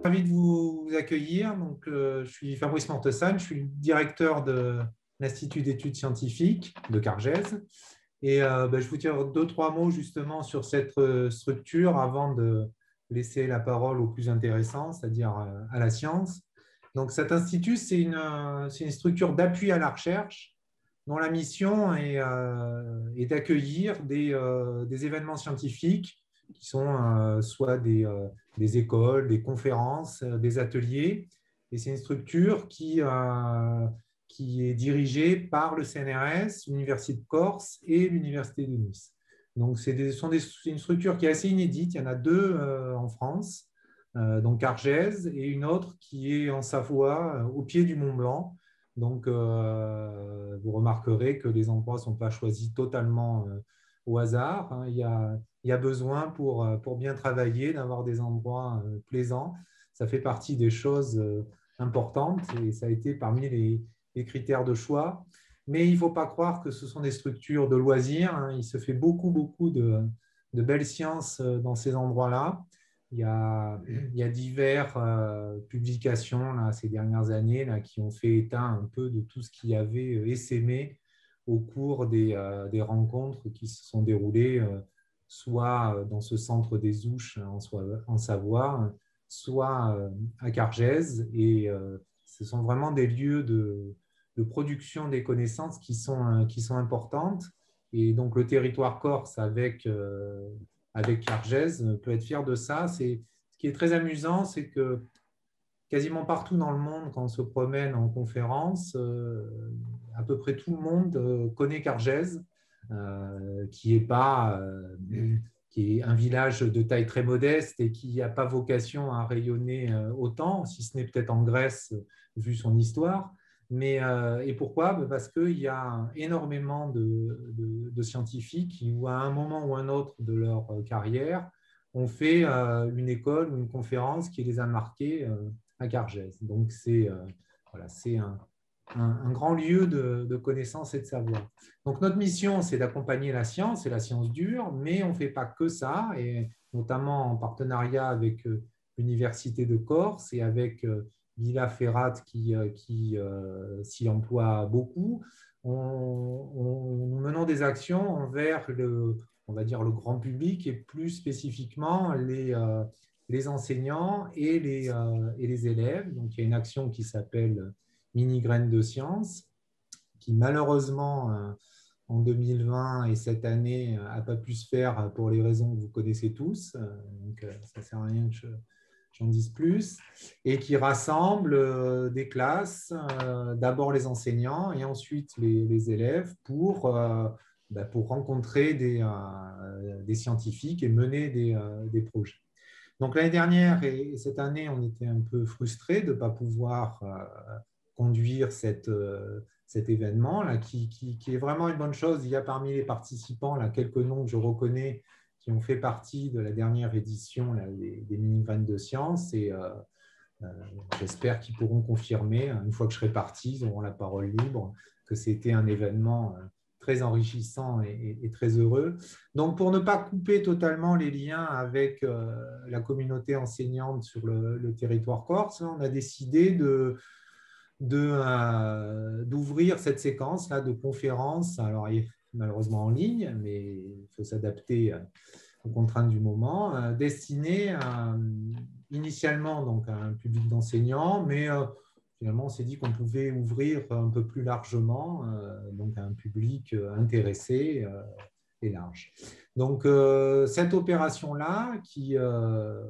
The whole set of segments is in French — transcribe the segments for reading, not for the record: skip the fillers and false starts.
Ravi de vous accueillir. Donc, je suis Fabrice Mortesane, je suis le directeur de l'Institut d'études scientifiques de Cargèse. Et je vous dire deux, trois mots justement sur cette structure avant de laisser la parole au plus intéressant, c'est-à-dire à la science. Donc, cet institut, c'est une structure d'appui à la recherche dont la mission est d'accueillir des événements scientifiques qui sont soit des écoles, des conférences, des ateliers. Et c'est une structure qui est dirigée par le CNRS, l'Université de Corse et l'Université de Nice. Donc, c'est une structure qui est assez inédite. Il y en a deux en France, donc Cargèse, et une autre qui est en Savoie, au pied du Mont Blanc. Donc, vous remarquerez que les endroits ne sont pas choisis totalement au hasard. Hein. Il y a besoin pour bien travailler d'avoir des endroits plaisants. Ça fait partie des choses importantes et ça a été parmi les critères de choix. Mais il ne faut pas croire que ce sont des structures de loisirs. Hein. Il se fait beaucoup de belles sciences dans ces endroits-là. Il y a diverses publications là, ces dernières années là, qui ont fait état un peu de tout ce qui y avait essaimé au cours des rencontres qui se sont déroulées soit dans ce centre des Ouches en Savoie, soit à Cargèse. Et ce sont vraiment des lieux de production des connaissances qui sont importantes. Et donc le territoire corse avec Cargèse peut être fier de ça. Ce qui est très amusant, c'est que quasiment partout dans le monde, quand on se promène en conférence, à peu près tout le monde connaît Cargèse, qui est pas, qui est un village de taille très modeste et qui n'a pas vocation à rayonner autant, si ce n'est peut-être en Grèce, vu son histoire. Et pourquoi? Parce qu'il y a énormément de scientifiques qui, à un moment ou un autre de leur carrière, ont fait une école ou une conférence qui les a marqués à Cargèse. Donc, voilà, c'est un grand lieu de connaissance et de savoir. Donc, notre mission, c'est d'accompagner la science et la science dure, mais on ne fait pas que ça, et notamment en partenariat avec l'Université de Corse et avec Villa Ferrat qui s'y emploie beaucoup. Nous menons des actions envers on va dire le grand public et plus spécifiquement les enseignants et les élèves. Donc, il y a une action qui s'appelle Mini Graines de Science, qui malheureusement en 2020 et cette année n'a pas pu se faire pour les raisons que vous connaissez tous. Donc, ça ne sert à rien que j'en dise plus, et qui rassemble des classes, d'abord les enseignants et ensuite les élèves pour rencontrer des scientifiques et mener des projets. Donc l'année dernière et cette année, on était un peu frustrés de ne pas pouvoir conduire cet événement là, qui est vraiment une bonne chose. Il y a parmi les participants là, quelques noms que je reconnais qui ont fait partie de la dernière édition là, des mini-graines de science et j'espère qu'ils pourront confirmer, une fois que je serai parti, ils auront la parole libre, que c'était un événement très enrichissant et très heureux. Donc, pour ne pas couper totalement les liens avec la communauté enseignante sur le territoire corse, on a décidé d'ouvrir cette séquence-là de conférences, alors malheureusement en ligne, mais il faut s'adapter aux contraintes du moment, destinées initialement donc, à un public d'enseignants, mais finalement on s'est dit qu'on pouvait ouvrir un peu plus largement donc à un public intéressé et large. Donc cette opération-là, qui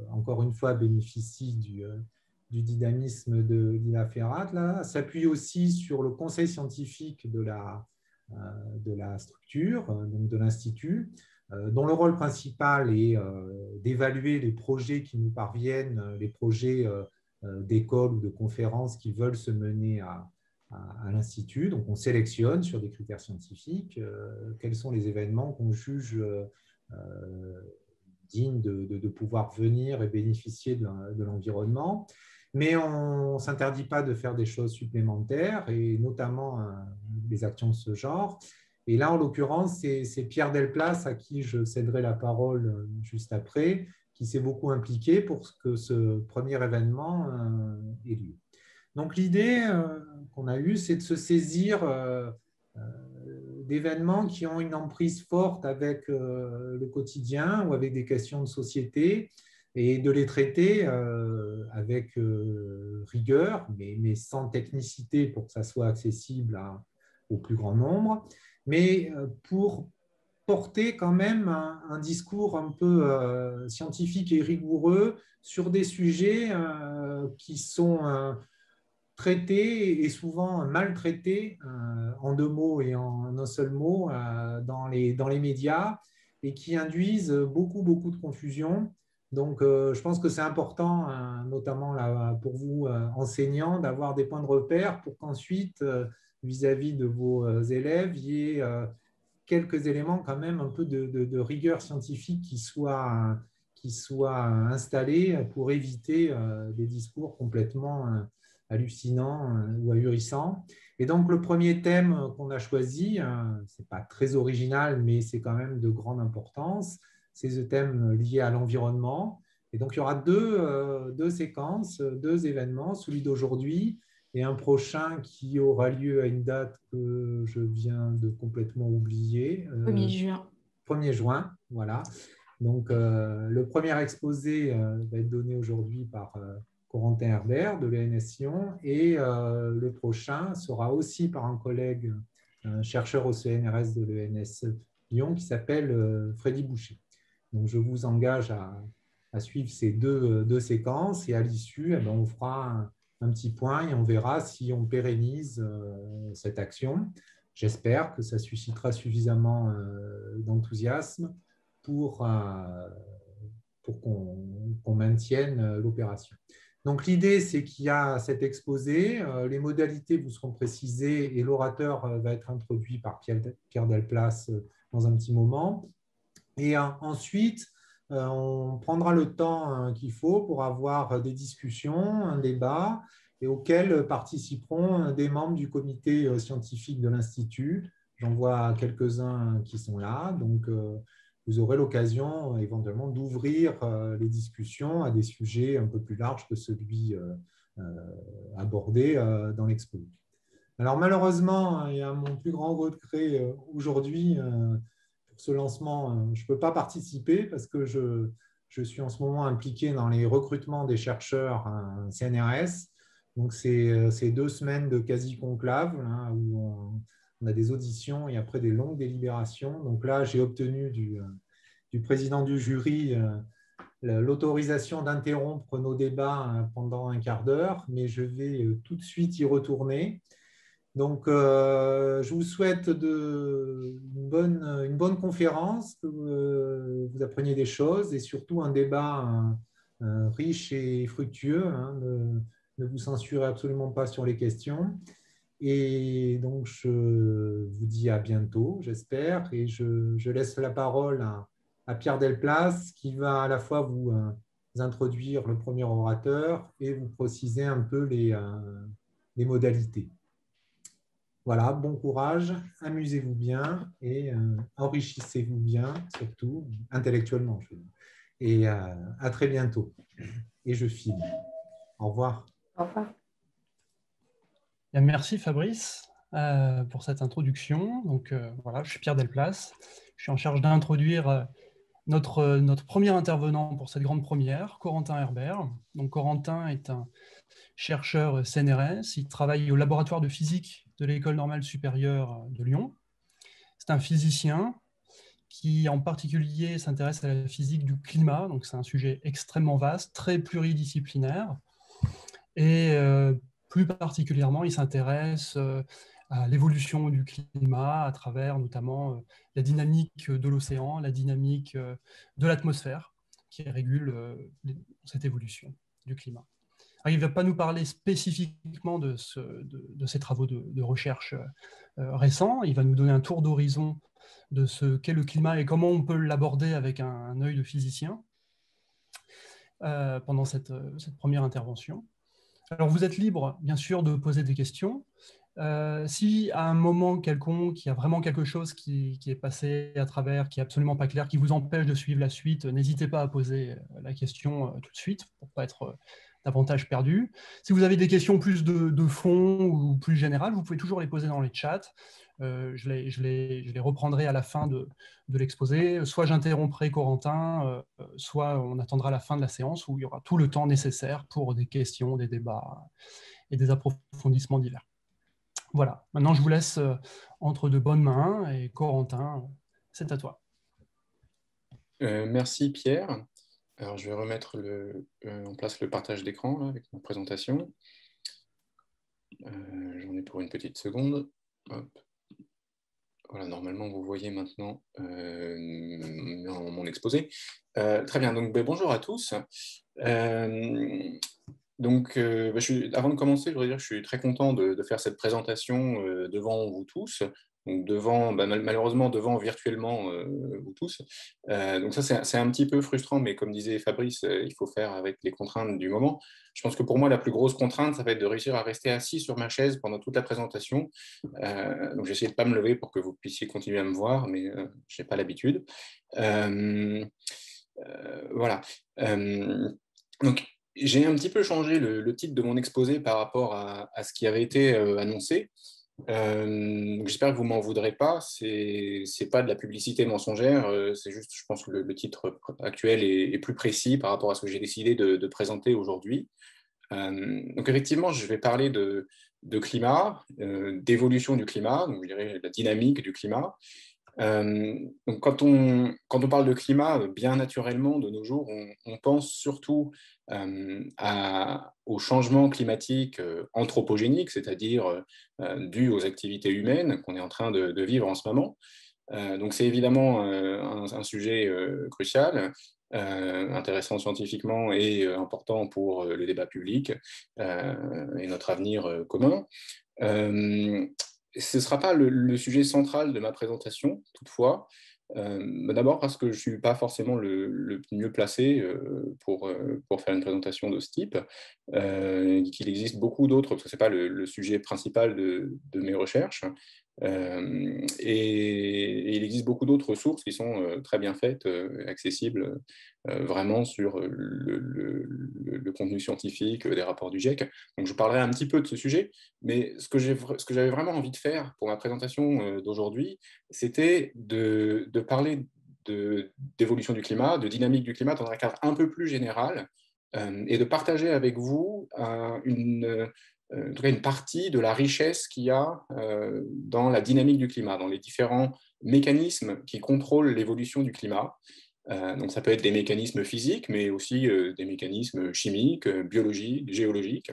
encore une fois bénéficie du dynamisme de Lila Ferrat, s'appuie aussi sur le conseil scientifique de la structure, donc de l'Institut, dont le rôle principal est d'évaluer les projets qui nous parviennent, les projets d'écoles ou de conférences qui veulent se mener à l'Institut. Donc, on sélectionne sur des critères scientifiques quels sont les événements qu'on juge dignes de pouvoir venir et bénéficier de l'environnement. Mais on ne s'interdit pas de faire des choses supplémentaires, et notamment des actions de ce genre. Et là, en l'occurrence, c'est Pierre Delplace à qui je céderai la parole juste après, qui s'est beaucoup impliqué pour que ce premier événement ait lieu. Donc l'idée qu'on a eue, c'est de se saisir d'événements qui ont une emprise forte avec le quotidien ou avec des questions de société et de les traiter avec rigueur, mais sans technicité pour que ça soit accessible au plus grand nombre, mais pour porter quand même un discours un peu scientifique et rigoureux sur des sujets qui sont traités et souvent maltraités en deux mots et en un seul mot dans les médias et qui induisent beaucoup de confusion. Donc, je pense que c'est important, notamment là, pour vous, enseignants, d'avoir des points de repère pour qu'ensuite, vis-à-vis de vos élèves, il y ait quelques éléments quand même un peu de rigueur scientifique qui soient installés pour éviter des discours complètement hallucinants ou ahurissants. Et donc, le premier thème qu'on a choisi, ce n'est pas très original, mais c'est quand même de grande importance, c'est ce thème lié à l'environnement. Et donc, il y aura deux séquences, deux événements, celui d'aujourd'hui et un prochain qui aura lieu à une date que je viens de complètement oublier. 1er juin. 1er juin, voilà. Donc, le premier exposé va être donné aujourd'hui par Corentin Herbert de l'ENS Sion et le prochain sera aussi par un collègue, un chercheur au CNRS de l'ENS Lyon qui s'appelle Freddy Boucher. Donc, je vous engage à suivre ces deux séquences et à l'issue, on fera un petit point et on verra si on pérennise cette action. J'espère que ça suscitera suffisamment d'enthousiasme pour qu'on maintienne l'opération. Donc l'idée, c'est qu'il y a cet exposé, les modalités vous seront précisées et l'orateur va être introduit par Pierre Delplace dans un petit moment. Et ensuite, on prendra le temps qu'il faut pour avoir des discussions, un débat, et auxquels participeront des membres du comité scientifique de l'Institut. J'en vois quelques-uns qui sont là, donc vous aurez l'occasion éventuellement d'ouvrir les discussions à des sujets un peu plus larges que celui abordé dans l'expo. Alors malheureusement, et à mon plus grand regret aujourd'hui, pour ce lancement, je ne peux pas participer parce que je suis en ce moment impliqué dans les recrutements des chercheurs CNRS. Donc, c'est 2 semaines de quasi-conclave hein, où on a des auditions et après des longues délibérations. Donc là, j'ai obtenu du président du jury l'autorisation d'interrompre nos débats pendant un quart d'heure, mais je vais tout de suite y retourner. Donc, je vous souhaite une bonne conférence, que vous appreniez des choses et surtout un débat riche et fructueux. Hein, ne vous censurez absolument pas sur les questions. Et donc, je vous dis à bientôt, j'espère. Et je laisse la parole à Pierre Delplace qui va à la fois vous introduire le premier orateur et vous préciser un peu les modalités. Voilà, bon courage, amusez-vous bien et enrichissez-vous bien, surtout intellectuellement. Et à très bientôt. Et je filme. Au revoir. Au revoir. Bien, merci Fabrice pour cette introduction. Donc voilà, je suis Pierre Delplace. Je suis en charge d'introduire notre premier intervenant pour cette grande première, Corentin Herbert. Donc Corentin est un chercheur CNRS. Il travaille au laboratoire de physique de l'École normale supérieure de Lyon. C'est un physicien qui en particulier s'intéresse à la physique du climat. Donc c'est un sujet extrêmement vaste, très pluridisciplinaire. Et plus particulièrement, il s'intéresse à l'évolution du climat à travers notamment la dynamique de l'océan, la dynamique de l'atmosphère qui régule cette évolution du climat. Alors, il ne va pas nous parler spécifiquement de ces travaux de recherche récents, il va nous donner un tour d'horizon de ce qu'est le climat et comment on peut l'aborder avec un œil de physicien pendant cette première intervention. Alors, vous êtes libre, bien sûr, de poser des questions. Si à un moment quelconque, il y a vraiment quelque chose qui est passé à travers, qui est absolument pas clair, qui vous empêche de suivre la suite, n'hésitez pas à poser la question tout de suite pour pas être davantage perdu. Si vous avez des questions plus de fond ou plus générales, vous pouvez toujours les poser dans les chats. Je les reprendrai à la fin de l'exposé. Soit j'interromprai Corentin, soit on attendra la fin de la séance où il y aura tout le temps nécessaire pour des questions, des débats et des approfondissements divers. Voilà, maintenant je vous laisse entre de bonnes mains et Corentin, c'est à toi. Merci Pierre. Alors je vais remettre en place le partage d'écran avec ma présentation. J'en ai pour une petite seconde. Hop. Voilà, normalement vous voyez maintenant mon exposé. Très bien, donc bonjour à tous. Avant de commencer, je voudrais dire que je suis très content de faire cette présentation devant vous tous, donc malheureusement devant virtuellement vous tous. Donc ça, c'est un petit peu frustrant, mais comme disait Fabrice, il faut faire avec les contraintes du moment. Je pense que pour moi, la plus grosse contrainte, ça va être de réussir à rester assis sur ma chaise pendant toute la présentation. Donc j'essaie de ne pas me lever pour que vous puissiez continuer à me voir, mais je n'ai pas l'habitude. Voilà. Donc, j'ai un petit peu changé le titre de mon exposé par rapport à ce qui avait été annoncé. J'espère que vous ne m'en voudrez pas. C'est pas de la publicité mensongère. C'est juste, je pense que le titre actuel est plus précis par rapport à ce que j'ai décidé de présenter aujourd'hui. Donc, effectivement, je vais parler de climat, d'évolution du climat, donc je dirais la dynamique du climat. Donc quand on parle de climat, bien naturellement, de nos jours, on pense surtout au changement climatique anthropogénique, c'est-à-dire dû aux activités humaines qu'on est en train de vivre en ce moment. Donc c'est évidemment un sujet crucial, intéressant scientifiquement et important pour le débat public et notre avenir commun. Ce ne sera pas le sujet central de ma présentation, toutefois. D'abord parce que je ne suis pas forcément le mieux placé pour faire une présentation de ce type, qu'il existe beaucoup d'autres, parce que ce n'est pas le sujet principal de mes recherches. Et il existe beaucoup d'autres ressources qui sont très bien faites, accessibles vraiment sur le contenu scientifique des rapports du GIEC. Donc je parlerai un petit peu de ce sujet, mais ce que j'avais vraiment envie de faire pour ma présentation d'aujourd'hui, c'était de parler d'évolution du climat, de dynamique du climat dans un cadre un peu plus général, et de partager avec vous en tout cas une partie de la richesse qu'il y a dans la dynamique du climat, dans les différents mécanismes qui contrôlent l'évolution du climat. Donc ça peut être des mécanismes physiques, mais aussi des mécanismes chimiques, biologiques, géologiques.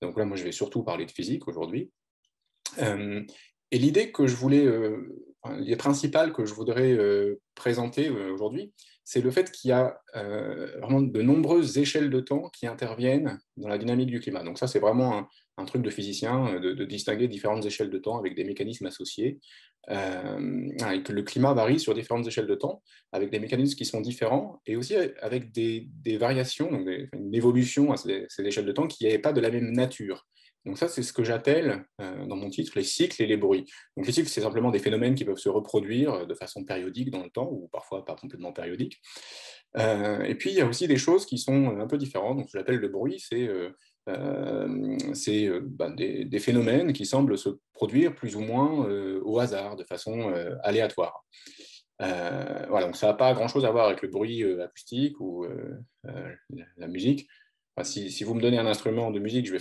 Donc là, moi, je vais surtout parler de physique aujourd'hui. Et l'idée principale que je voudrais présenter aujourd'hui, c'est le fait qu'il y a vraiment de nombreuses échelles de temps qui interviennent dans la dynamique du climat. Donc ça, c'est vraiment un truc de physicien, de distinguer différentes échelles de temps avec des mécanismes associés. Et que le climat varie sur différentes échelles de temps, avec des mécanismes qui sont différents, et aussi avec des variations, donc une évolution à ces échelles de temps qui n'est pas de la même nature. Donc ça, c'est ce que j'appelle, dans mon titre, les cycles et les bruits. Donc les cycles, c'est simplement des phénomènes qui peuvent se reproduire de façon périodique dans le temps, ou parfois pas complètement périodique. Et puis, il y a aussi des choses qui sont un peu différentes. Donc ce que j'appelle le bruit, c'est des phénomènes qui semblent se produire plus ou moins au hasard, de façon aléatoire. Voilà, donc ça n'a pas grand-chose à voir avec le bruit acoustique ou la musique. Enfin, si vous me donnez un instrument de musique, je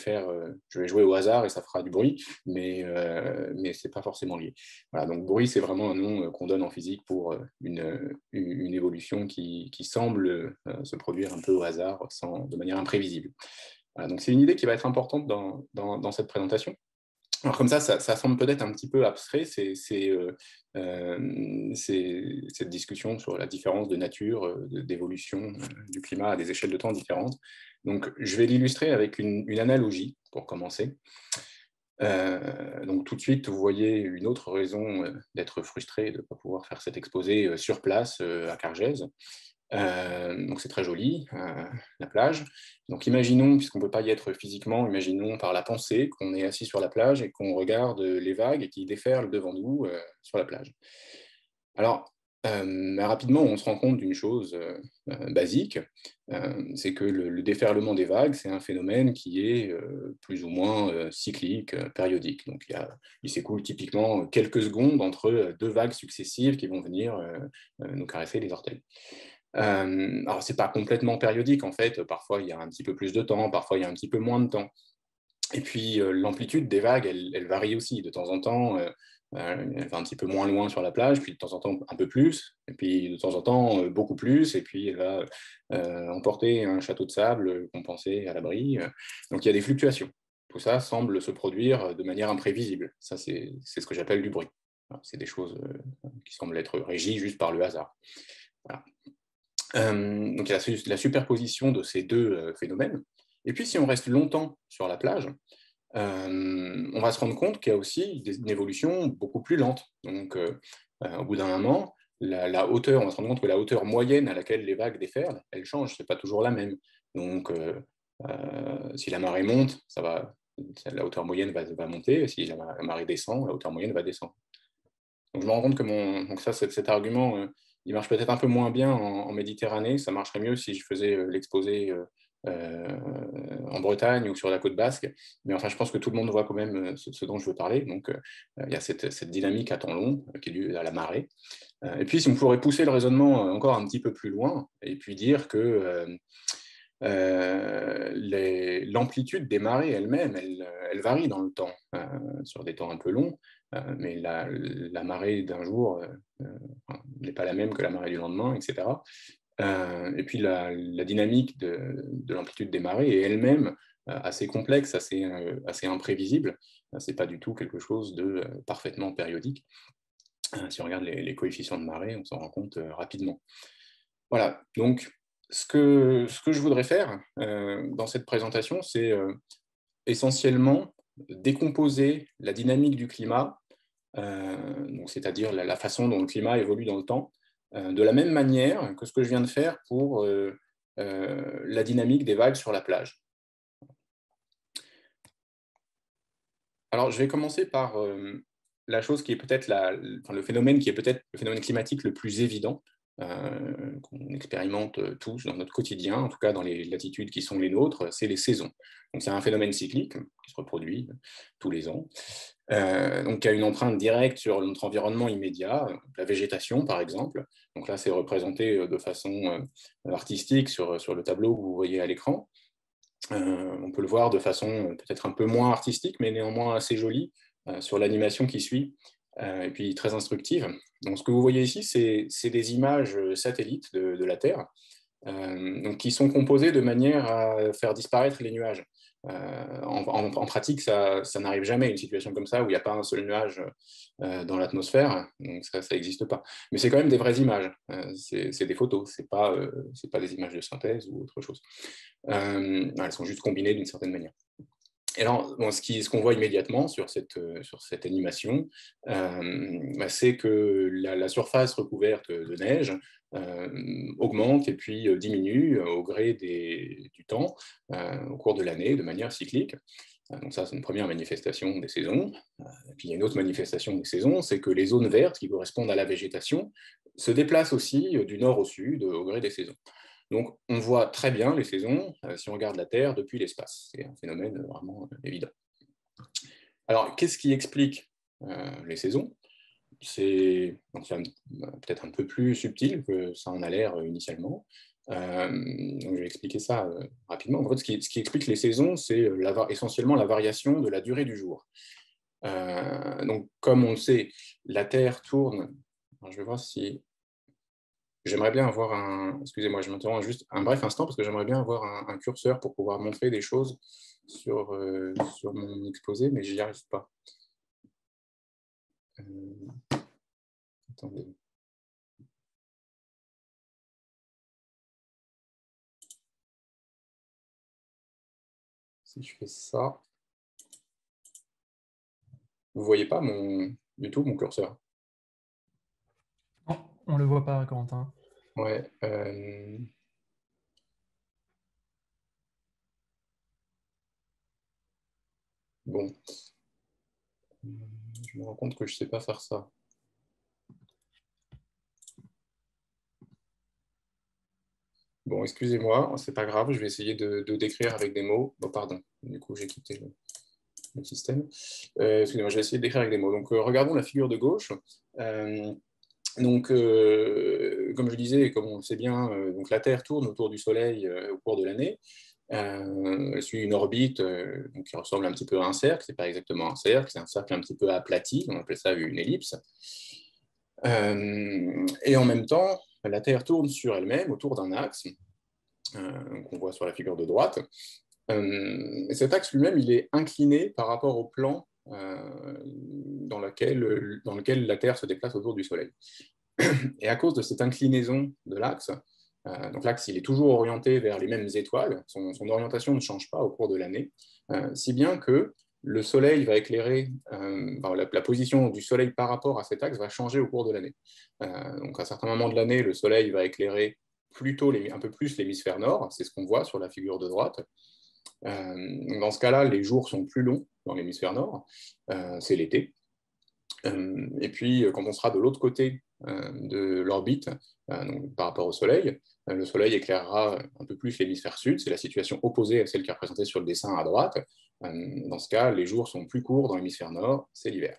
vais jouer au hasard et ça fera du bruit, mais ce n'est pas forcément lié. Voilà, donc bruit, c'est vraiment un nom qu'on donne en physique pour une évolution qui semble se produire un peu au hasard, de manière imprévisible. Voilà, donc c'est une idée qui va être importante dans cette présentation. Alors comme ça semble peut-être un petit peu abstrait, cette discussion sur la différence de nature, d'évolution du climat à des échelles de temps différentes. Donc je vais l'illustrer avec une analogie pour commencer. Donc tout de suite, vous voyez une autre raison d'être frustré de ne pas pouvoir faire cet exposé sur place à Cargèse. Donc c'est très joli, la plage. Donc imaginons, puisqu'on ne peut pas y être physiquement, imaginons par la pensée qu'on est assis sur la plage et qu'on regarde les vagues qui déferlent devant nous sur la plage. Alors, rapidement, on se rend compte d'une chose basique, c'est que le déferlement des vagues, c'est un phénomène qui est plus ou moins cyclique, périodique. Donc, il s'écoule typiquement quelques secondes entre deux vagues successives qui vont venir nous caresser les orteils. Alors, ce n'est pas complètement périodique, en fait. Parfois, il y a un petit peu plus de temps, parfois, il y a un petit peu moins de temps. Et puis, l'amplitude des vagues, elle varie aussi. De temps en temps, elle va un petit peu moins loin sur la plage, puis de temps en temps un peu plus, et puis de temps en temps beaucoup plus, et puis elle va emporter un château de sable qu'on pensait à l'abri. Donc il y a des fluctuations. Tout ça semble se produire de manière imprévisible. Ça, c'est ce que j'appelle du bruit. C'est des choses qui semblent être régies juste par le hasard. Voilà. Donc il y a la superposition de ces deux phénomènes. Et puis si on reste longtemps sur la plage, on va se rendre compte qu'il y a aussi une évolution beaucoup plus lente. Donc, au bout d'un moment, la hauteur, on va se rendre compte que la hauteur moyenne à laquelle les vagues déferlent, elle change, ce n'est pas toujours la même. Donc, si la marée monte, la hauteur moyenne va monter, et si la marée descend, la hauteur moyenne va descendre. Donc, je me rends compte que donc ça, cet argument, il marche peut-être un peu moins bien en Méditerranée, ça marcherait mieux si je faisais l'exposé en Bretagne ou sur la côte basque, mais enfin je pense que tout le monde voit quand même ce dont je veux parler. Donc il y a cette dynamique à temps long qui est due à la marée. Et puis si on pourrait pousser le raisonnement encore un petit peu plus loin et puis dire que l'amplitude des marées elle-même, elle varie dans le temps, sur des temps un peu longs, mais la marée d'un jour n'est pas la même que la marée du lendemain, etc. Et puis la dynamique de l'amplitude des marées est elle-même assez complexe, assez imprévisible. Ce n'est pas du tout quelque chose de parfaitement périodique. Si on regarde les coefficients de marée, on s'en rend compte rapidement. Voilà, donc ce que je voudrais faire dans cette présentation, c'est essentiellement décomposer la dynamique du climat, c'est-à-dire la façon dont le climat évolue dans le temps, de la même manière que ce que je viens de faire pour la dynamique des vagues sur la plage. Alors, je vais commencer par la chose qui est peut-être le phénomène qui est peut-être le phénomène climatique le plus évident, qu'on expérimente tous dans notre quotidien, en tout cas dans les latitudes qui sont les nôtres, c'est les saisons. Donc, c'est un phénomène cyclique qui se reproduit tous les ans, donc qui a une empreinte directe sur notre environnement immédiat, la végétation par exemple. Donc là, c'est représenté de façon artistique sur le tableau que vous voyez à l'écran. On peut le voir de façon peut-être un peu moins artistique, mais néanmoins assez jolie sur l'animation qui suit, et puis très instructive. Donc ce que vous voyez ici, c'est des images satellites de la Terre, donc qui sont composées de manière à faire disparaître les nuages. En pratique, ça n'arrive jamais, une situation comme ça où il n'y a pas un seul nuage dans l'atmosphère, donc ça n'existe pas. Mais c'est quand même des vraies images, c'est des photos, c'est pas des images de synthèse ou autre chose. Elles sont juste combinées d'une certaine manière. Et alors, ce qu'on voit immédiatement sur cette animation, c'est que la surface recouverte de neige augmente et puis diminue au gré du temps, au cours de l'année, de manière cyclique. Donc ça, c'est une première manifestation des saisons. Et puis il y a une autre manifestation des saisons, c'est que les zones vertes qui correspondent à la végétation se déplacent aussi du nord au sud au gré des saisons. Donc, on voit très bien les saisons si on regarde la Terre depuis l'espace. C'est un phénomène vraiment évident. Alors, qu'est-ce qui explique les saisons? C'est peut-être un peu plus subtil que ça en a l'air initialement. Donc, je vais expliquer ça rapidement. En fait, ce qui explique les saisons, c'est essentiellement la variation de la durée du jour. Donc, comme on le sait, la Terre tourne... Alors, je vais voir si... J'aimerais bien avoir excusez-moi, je m'interromps juste un bref instant parce que j'aimerais bien avoir un curseur pour pouvoir montrer des choses sur mon exposé, mais j'y arrive pas. Attendez. Si je fais ça, vous voyez pas du tout mon curseur? Non, on ne le voit pas, Corentin. Ouais. Bon, je me rends compte que je ne sais pas faire ça. Bon, excusez-moi, c'est pas grave, je vais essayer de décrire avec des mots. Bon, pardon, du coup, j'ai quitté le système. Excusez-moi, je vais essayer de décrire avec des mots. Donc, regardons la figure de gauche. Donc, comme je disais, comme on le sait bien, donc la Terre tourne autour du Soleil au cours de l'année. Elle suit une orbite donc, qui ressemble un petit peu à un cercle. C'est pas exactement un cercle, c'est un cercle un petit peu aplati. On appelle ça une ellipse. Et en même temps, la Terre tourne sur elle-même autour d'un axe qu'on voit sur la figure de droite. Et cet axe lui-même, il est incliné par rapport au plan dans lequel la Terre se déplace autour du Soleil. Et à cause de cette inclinaison de l'axe, donc l'axe il est toujours orienté vers les mêmes étoiles, son orientation ne change pas au cours de l'année, si bien que le Soleil va éclairer, la position du Soleil par rapport à cet axe va changer au cours de l'année. Donc à certains moments de l'année, le Soleil va éclairer plutôt un peu plus l'hémisphère nord, c'est ce qu'on voit sur la figure de droite. Dans ce cas-là, les jours sont plus longs dans l'hémisphère nord, c'est l'été. Et puis, quand on sera de l'autre côté de l'orbite, par rapport au Soleil, le Soleil éclairera un peu plus l'hémisphère sud, c'est la situation opposée à celle qui est représentée sur le dessin à droite. Dans ce cas, les jours sont plus courts dans l'hémisphère nord, c'est l'hiver.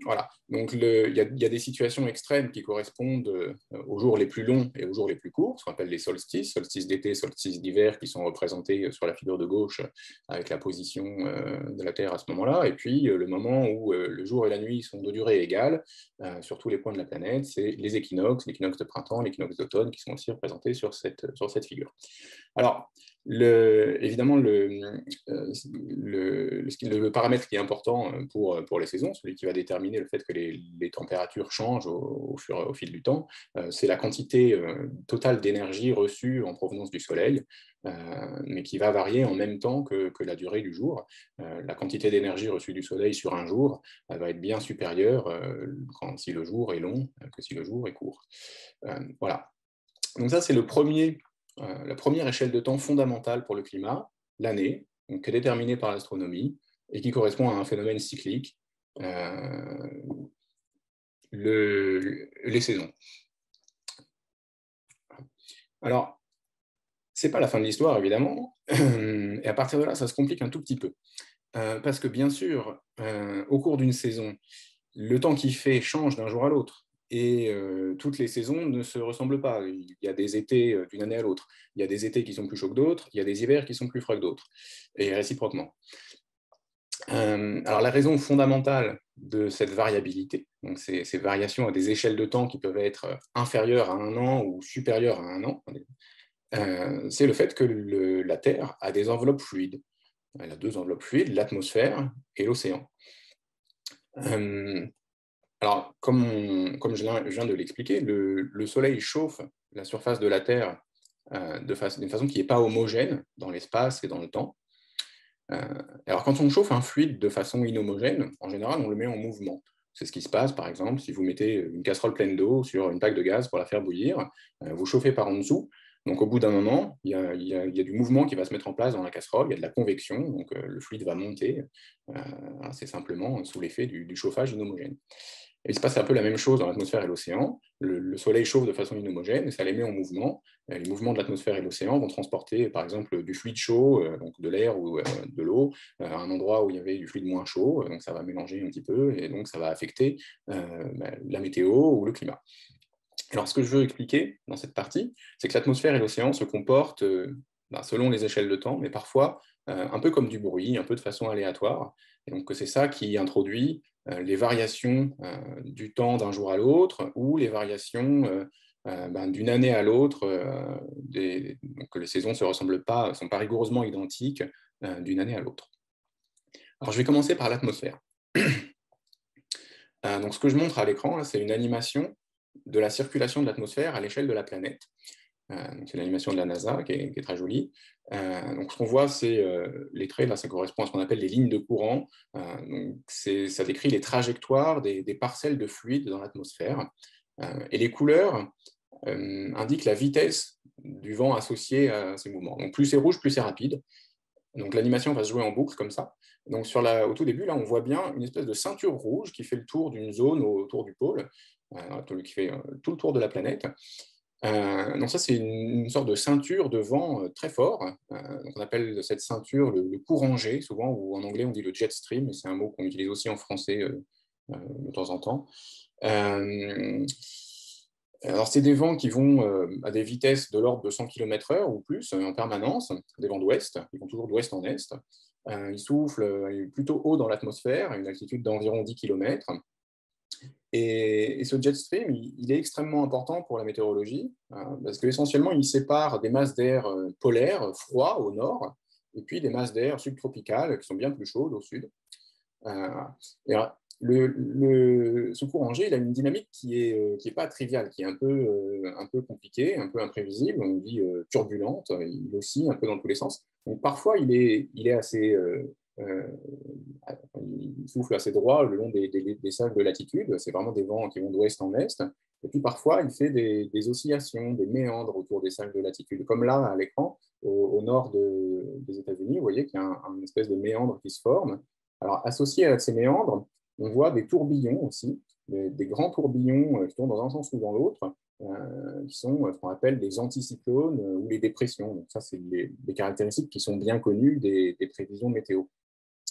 Voilà, donc il y a des situations extrêmes qui correspondent aux jours les plus longs et aux jours les plus courts, ce qu'on appelle les solstices, solstices d'été, solstices d'hiver, qui sont représentés sur la figure de gauche avec la position de la Terre à ce moment-là, et puis le moment où le jour et la nuit sont de durée égale sur tous les points de la planète, c'est les équinoxes de printemps, l'équinoxe d'automne, qui sont aussi représentés sur cette figure. Alors, évidemment, le paramètre qui est important pour les saisons, celui qui va déterminer le fait que les températures changent au fil du temps, c'est la quantité totale d'énergie reçue en provenance du Soleil, mais qui va varier en même temps que la durée du jour. La quantité d'énergie reçue du Soleil sur un jour va être bien supérieure si le jour est long que si le jour est court. Voilà. Donc ça, c'est la première échelle de temps fondamentale pour le climat, l'année, qui est déterminée par l'astronomie et qui correspond à un phénomène cyclique, les saisons. Alors, ce n'est pas la fin de l'histoire, évidemment, et à partir de là, ça se complique un tout petit peu. Parce que bien sûr, au cours d'une saison, le temps qu'il fait change d'un jour à l'autre. Et toutes les saisons ne se ressemblent pas. Il y a des étés d'une année à l'autre. Il y a des étés qui sont plus chauds que d'autres. Il y a des hivers qui sont plus froids que d'autres. Et réciproquement. Alors la raison fondamentale de cette variabilité, donc ces variations à des échelles de temps qui peuvent être inférieures à 1 an ou supérieures à 1 an, c'est le fait que la Terre a des enveloppes fluides. Elle a 2 enveloppes fluides, l'atmosphère et l'océan. Alors, comme je viens de l'expliquer, le Soleil chauffe la surface de la Terre d'une façon qui n'est pas homogène dans l'espace et dans le temps. Alors, quand on chauffe un fluide de façon inhomogène, en général, on le met en mouvement. C'est ce qui se passe, par exemple, si vous mettez une casserole pleine d'eau sur une plaque de gaz pour la faire bouillir, vous chauffez par en dessous. Donc, au bout d'un moment, il y a du mouvement qui va se mettre en place dans la casserole, il y a de la convection, donc le fluide va monter. C'est simplement sous l'effet du chauffage inhomogène. Et il se passe un peu la même chose dans l'atmosphère et l'océan. Le Soleil chauffe de façon inhomogène et ça les met en mouvement. Les mouvements de l'atmosphère et de l'océan vont transporter, par exemple, du fluide chaud, donc de l'air ou de l'eau, à un endroit où il y avait du fluide moins chaud. Donc ça va mélanger un petit peu et donc ça va affecter la météo ou le climat. Alors, ce que je veux expliquer dans cette partie, c'est que l'atmosphère et l'océan se comportent selon les échelles de temps, mais parfois un peu comme du bruit, un peu de façon aléatoire. Et donc, c'est ça qui introduit les variations du temps d'un jour à l'autre ou les variations d'une année à l'autre. Donc, les saisons ne sont pas rigoureusement identiques d'une année à l'autre. Alors, je vais commencer par l'atmosphère. Donc, ce que je montre à l'écran, c'est une animation de la circulation de l'atmosphère à l'échelle de la planète. C'est l'animation de la NASA qui est très jolie. Donc, ce qu'on voit, c'est les traits, là, ça correspond à ce qu'on appelle les lignes de courant. Donc ça décrit les trajectoires des parcelles de fluide dans l'atmosphère. Et les couleurs indiquent la vitesse du vent associé à ces mouvements. Donc plus c'est rouge, plus c'est rapide. Donc l'animation va se jouer en boucle comme ça. Donc au tout début, là, on voit bien une espèce de ceinture rouge qui fait le tour d'une zone autour du pôle, qui fait tout le tour de la planète. Donc ça, c'est une sorte de ceinture de vent très fort. Donc on appelle cette ceinture le courant G, souvent, ou en anglais on dit le jet stream, et c'est un mot qu'on utilise aussi en français de temps en temps. Alors c'est des vents qui vont à des vitesses de l'ordre de 100 km/h ou plus en permanence, des vents d'ouest, ils vont toujours d'ouest en est. Ils soufflent plutôt haut dans l'atmosphère, à une altitude d'environ 10 km. Et ce jet stream, il est extrêmement important pour la météorologie, parce qu'essentiellement, il sépare des masses d'air polaires, froids au nord, et puis des masses d'air subtropicales qui sont bien plus chaudes au sud. Et alors, ce courant G, il a une dynamique qui est pas triviale, qui est un peu compliquée, un peu imprévisible, on dit turbulente, il oscille un peu dans tous les sens. Donc parfois, il est assez... il souffle assez droit le long des cercles de latitude, c'est vraiment des vents qui vont d'ouest en est, et puis parfois il fait des oscillations, des méandres autour des cercles de latitude, comme là à l'écran, au nord des États-Unis, vous voyez qu'il y a un espèce de méandre qui se forme. Alors associé à ces méandres, on voit des tourbillons aussi, des grands tourbillons qui tournent dans un sens ou dans l'autre, qui sont ce qu'on appelle des anticyclones ou les dépressions. Donc ça, c'est des caractéristiques qui sont bien connues des prévisions météo.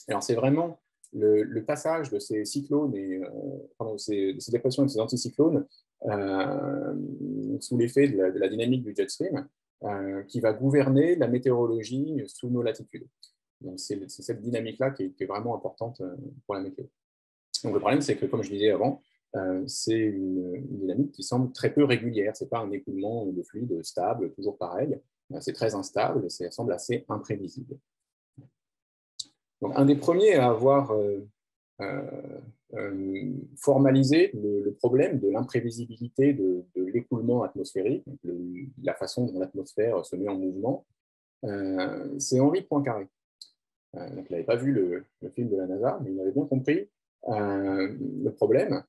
Alors, c'est vraiment le passage de ces cyclones, ces dépressions et de ces anticyclones sous l'effet de la dynamique du jet stream qui va gouverner la météorologie sous nos latitudes. Donc, c'est cette dynamique-là qui est vraiment importante pour la météo. Donc, le problème, c'est que, comme je disais avant, c'est une dynamique qui semble très peu régulière. Ce n'est pas un écoulement de fluide stable, toujours pareil. C'est très instable et ça semble assez imprévisible. Donc, un des premiers à avoir formalisé le problème de l'imprévisibilité de l'écoulement atmosphérique, la façon dont l'atmosphère se met en mouvement, c'est Henri Poincaré. Donc, il n'avait pas vu le film de la NASA, mais il avait bien compris le problème.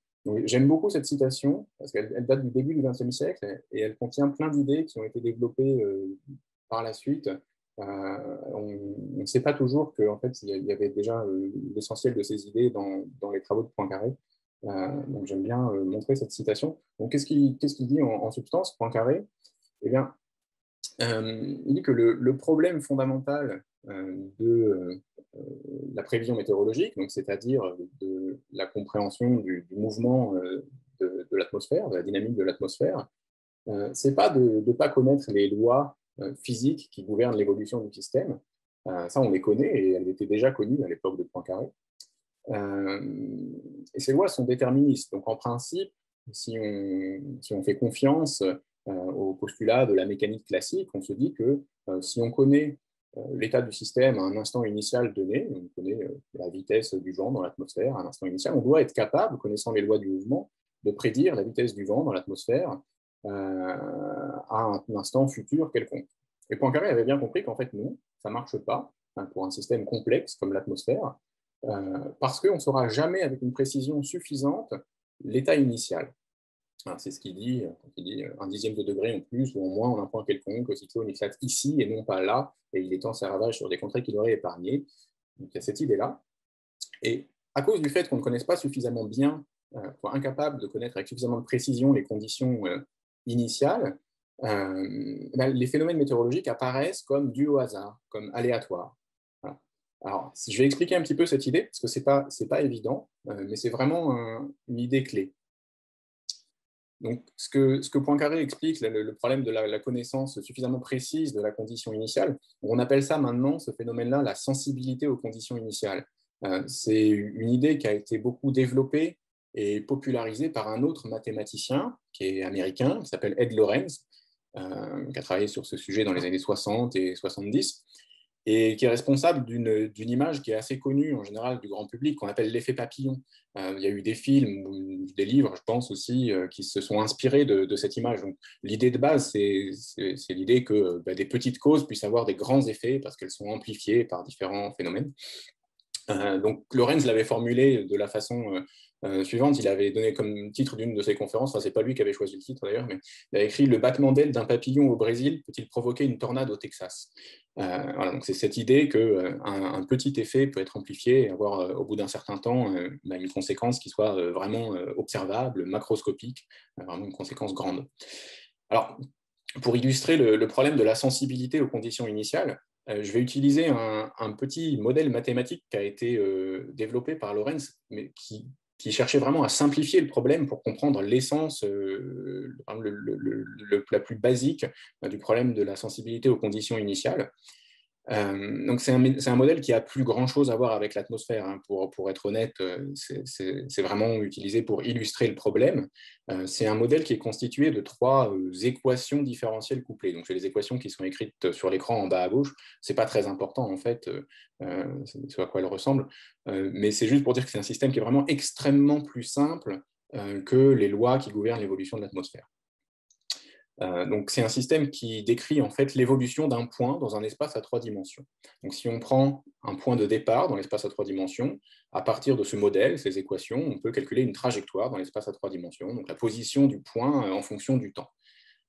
J'aime beaucoup cette citation, parce qu'elle date du début du XXe siècle, et elle contient plein d'idées qui ont été développées par la suite. On ne sait pas toujours qu'en fait, il y avait déjà l'essentiel de ces idées dans les travaux de Poincaré. Donc, j'aime bien montrer cette citation. Donc, qu'est-ce qu'il dit en substance, Poincaré? Eh bien, il dit que le problème fondamental de la prévision météorologique, c'est-à-dire de la compréhension du mouvement de l'atmosphère, de la dynamique de l'atmosphère, c'est pas de ne pas connaître les lois physiques qui gouvernent l'évolution du système. Ça, on les connaît et elles étaient déjà connues à l'époque de Poincaré. Et ces lois sont déterministes. Donc, en principe, si on fait confiance au postulat de la mécanique classique, on se dit que si on connaît l'état du système à un instant initial donné, on connaît la vitesse du vent dans l'atmosphère à un instant initial, on doit être capable, connaissant les lois du mouvement, de prédire la vitesse du vent dans l'atmosphère à un instant futur quelconque. Et Poincaré avait bien compris qu'en fait, non, ça ne marche pas pour un système complexe comme l'atmosphère, parce qu'on ne saura jamais avec une précision suffisante l'état initial. C'est ce qu'il dit, quand il dit 1/10 de degré en plus ou en moins en un point quelconque, le cyclone éclate ici et non pas là, et il étend ses ravages sur des contrées qu'il aurait épargnées. Donc il y a cette idée-là. Et à cause du fait qu'on ne connaisse pas suffisamment bien, qu'on est incapable de connaître avec suffisamment de précision les conditions initiales, les phénomènes météorologiques apparaissent comme dus au hasard, comme aléatoires. Voilà. Alors, je vais expliquer un petit peu cette idée, parce que ce n'est pas évident, mais c'est vraiment une idée clé. Donc, ce que Poincaré explique, le problème de la connaissance suffisamment précise de la condition initiale, on appelle ça maintenant, ce phénomène-là, la sensibilité aux conditions initiales. C'est une idée qui a été beaucoup développée et popularisée par un autre mathématicien qui est américain, qui s'appelle Ed Lorenz, qui a travaillé sur ce sujet dans les années 60 et 70, et qui est responsable d'une image qui est assez connue en général du grand public, qu'on appelle l'effet papillon. Il y a eu des films ou des livres, je pense aussi, qui se sont inspirés de cette image. Donc, l'idée de base, c'est l'idée que des petites causes puissent avoir des grands effets parce qu'elles sont amplifiées par différents phénomènes. Donc Lorenz l'avait formulé de la façon suivante. Il avait donné comme titre d'une de ses conférences, enfin, c'est pas lui qui avait choisi le titre d'ailleurs, mais il a écrit « Le battement d'aile d'un papillon au Brésil peut-il provoquer une tornade au Texas ?» Voilà, donc c'est cette idée qu'un petit effet peut être amplifié et avoir au bout d'un certain temps une conséquence qui soit vraiment observable, macroscopique, vraiment une conséquence grande. Alors, pour illustrer le problème de la sensibilité aux conditions initiales, je vais utiliser un petit modèle mathématique qui a été développé par Lorenz, mais qui cherchait vraiment à simplifier le problème pour comprendre l'essence la plus basique du problème de la sensibilité aux conditions initiales. Donc c'est un modèle qui a plus grand chose à voir avec l'atmosphère, hein, pour être honnête, c'est vraiment utilisé pour illustrer le problème. C'est un modèle qui est constitué de 3 équations différentielles couplées. Donc c'est les équations qui sont écrites sur l'écran en bas à gauche. C'est pas très important en fait, c'est à quoi elles ressemblent, mais c'est juste pour dire que c'est un système qui est vraiment extrêmement plus simple que les lois qui gouvernent l'évolution de l'atmosphère. Donc c'est un système qui décrit en fait l'évolution d'un point dans un espace à 3 dimensions. Donc si on prend un point de départ dans l'espace à 3 dimensions, à partir de ce modèle, ces équations, on peut calculer une trajectoire dans l'espace à 3 dimensions, donc la position du point en fonction du temps.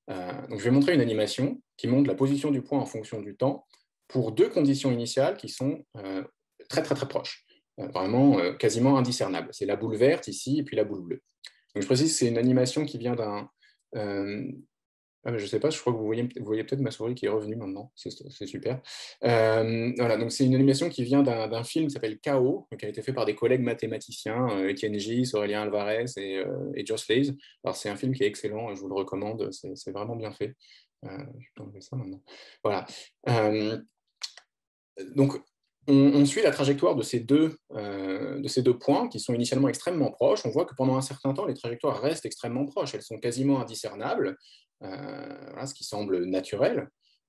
Donc je vais montrer une animation qui montre la position du point en fonction du temps pour 2 conditions initiales qui sont très très très proches, vraiment quasiment indiscernables. C'est la boule verte ici et puis la boule bleue. Donc je précise, c'est une animation qui vient d'un... je ne sais pas, je crois que vous voyez peut-être ma souris qui est revenue maintenant, c'est super. Voilà, donc c'est une animation qui vient d'un film qui s'appelle Chaos, qui a été fait par des collègues mathématiciens, Étienne Gis, Aurélien Alvarez et Josh Lays. Alors c'est un film qui est excellent, je vous le recommande, c'est vraiment bien fait. Je vais enlever ça maintenant. Voilà. Donc on suit la trajectoire de ces deux points qui sont initialement extrêmement proches. On voit que pendant un certain temps, les trajectoires restent extrêmement proches. Elles sont quasiment indiscernables, voilà, ce qui semble naturel.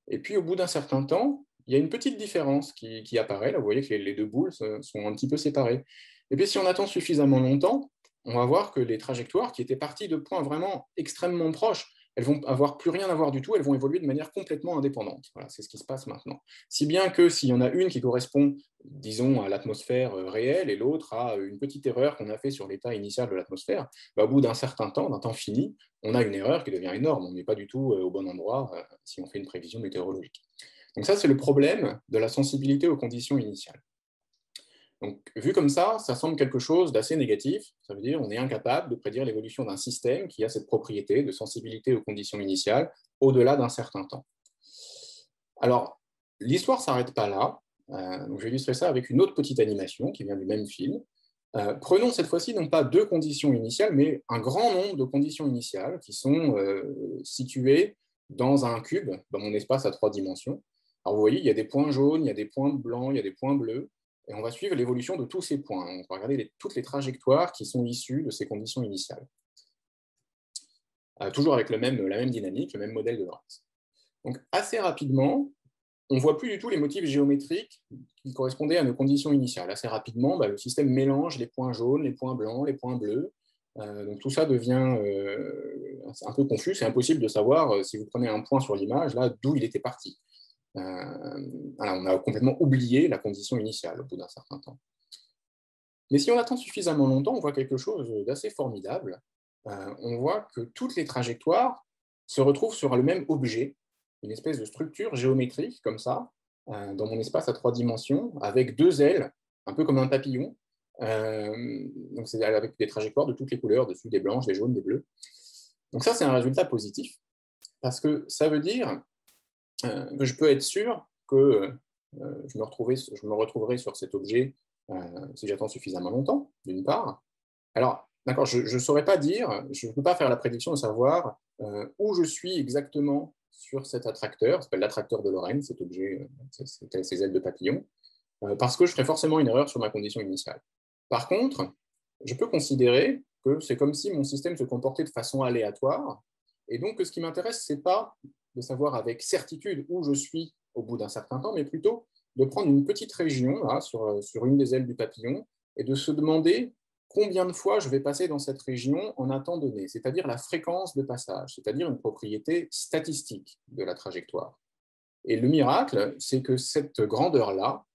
Et puis, au bout d'un certain temps, il y a une petite différence qui apparaît. Là, vous voyez que les 2 boules sont un petit peu séparées. Et puis, si on attend suffisamment longtemps, on va voir que les trajectoires qui étaient parties de points vraiment extrêmement proches, elles vont avoir plus rien à voir du tout, elles vont évoluer de manière complètement indépendante. Voilà, c'est ce qui se passe maintenant. Si bien que s'il y en a une qui correspond, disons, à l'atmosphère réelle et l'autre à une petite erreur qu'on a fait sur l'état initial de l'atmosphère, au bout d'un certain temps, d'un temps fini, on a une erreur qui devient énorme. On n'est pas du tout au bon endroit si on fait une prévision météorologique. Donc ça, c'est le problème de la sensibilité aux conditions initiales. Donc, vu comme ça semble quelque chose d'assez négatif. Ça veut dire qu'on est incapable de prédire l'évolution d'un système qui a cette propriété de sensibilité aux conditions initiales au-delà d'un certain temps. Alors, l'histoire ne s'arrête pas là. Donc je vais illustrer ça avec une autre petite animation qui vient du même film. Prenons cette fois-ci non pas 2 conditions initiales, mais un grand nombre de conditions initiales qui sont situées dans un cube, dans mon espace à 3 dimensions. Alors vous voyez, il y a des points jaunes, il y a des points blancs, il y a des points bleus. Et on va suivre l'évolution de tous ces points. On va regarder toutes les trajectoires qui sont issues de ces conditions initiales. Toujours avec la même dynamique, le même modèle de Lorenz. Donc assez rapidement, on ne voit plus du tout les motifs géométriques qui correspondaient à nos conditions initiales. Assez rapidement, le système mélange les points jaunes, les points blancs, les points bleus. Donc tout ça devient un peu confus. C'est impossible de savoir, si vous prenez un point sur l'image, là, d'où il était parti. Voilà, on a complètement oublié la condition initiale au bout d'un certain temps. Mais si on attend suffisamment longtemps, on voit quelque chose d'assez formidable. On voit que toutes les trajectoires se retrouvent sur le même objet, une espèce de structure géométrique comme ça, dans mon espace à 3 dimensions, avec 2 ailes, un peu comme un papillon. Donc c'est avec des trajectoires de toutes les couleurs, dessus des blanches, des jaunes, des bleus. Donc ça, c'est un résultat positif, parce que ça veut dire que je peux être sûr que je me retrouverai sur cet objet si j'attends suffisamment longtemps, d'une part. Alors, d'accord, je ne saurais pas dire, je ne peux pas faire la prédiction de savoir où je suis exactement sur cet attracteur, ça s'appelle l'attracteur de Lorentz, cet objet, ces ailes de papillon, parce que je ferai forcément une erreur sur ma condition initiale. Par contre, je peux considérer que c'est comme si mon système se comportait de façon aléatoire, et donc que ce qui m'intéresse, ce n'est pas de savoir avec certitude où je suis au bout d'un certain temps, mais plutôt de prendre une petite région là, sur une des ailes du papillon et de se demander combien de fois je vais passer dans cette région en un temps donné, c'est-à-dire la fréquence de passage, c'est-à-dire une propriété statistique de la trajectoire. Et le miracle, c'est que cette grandeur-là,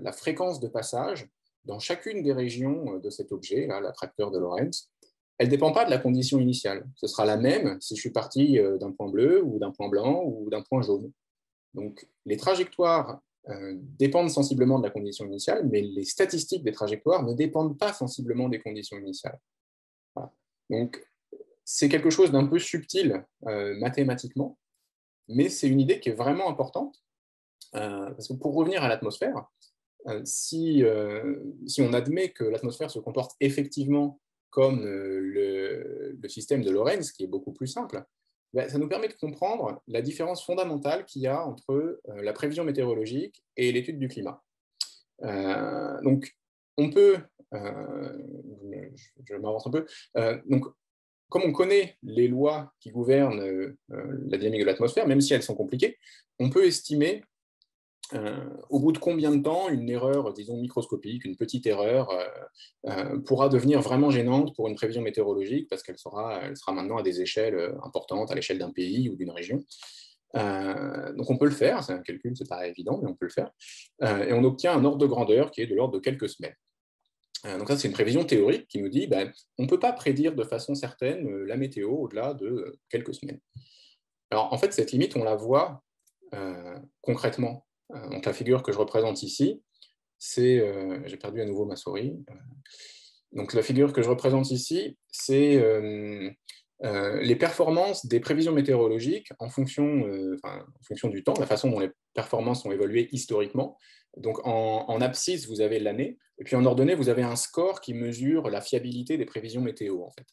la fréquence de passage, dans chacune des régions de cet objet, là, l'attracteur de Lorentz, elle ne dépend pas de la condition initiale. Ce sera la même si je suis parti d'un point bleu ou d'un point blanc ou d'un point jaune. Donc, les trajectoires dépendent sensiblement de la condition initiale, mais les statistiques des trajectoires ne dépendent pas sensiblement des conditions initiales. Voilà. Donc, c'est quelque chose d'un peu subtil mathématiquement, mais c'est une idée qui est vraiment importante, parce que pour revenir à l'atmosphère, si on admet que l'atmosphère se comporte effectivement comme le système de Lorentz, qui est beaucoup plus simple, ça nous permet de comprendre la différence fondamentale qu'il y a entre la prévision météorologique et l'étude du climat. Donc, on peut, je m'avance un peu, donc, comme on connaît les lois qui gouvernent la dynamique de l'atmosphère, même si elles sont compliquées, on peut estimer au bout de combien de temps une erreur, disons microscopique, une petite erreur, pourra devenir vraiment gênante pour une prévision météorologique parce qu'elle sera maintenant à des échelles importantes, à l'échelle d'un pays ou d'une région. Donc on peut le faire, c'est un calcul, c'est pas évident, mais on peut le faire. Et on obtient un ordre de grandeur qui est de l'ordre de quelques semaines. Donc ça, c'est une prévision théorique qui nous dit on ne peut pas prédire de façon certaine la météo au-delà de quelques semaines. Alors en fait, cette limite, on la voit concrètement. Donc la figure que je représente ici, c'est... j'ai perdu à nouveau ma souris. Donc la figure que je représente ici, c'est les performances des prévisions météorologiques en fonction du temps, la façon dont les performances ont évolué historiquement. Donc en abscisse, vous avez l'année, et puis en ordonnée, vous avez un score qui mesure la fiabilité des prévisions météo, en fait.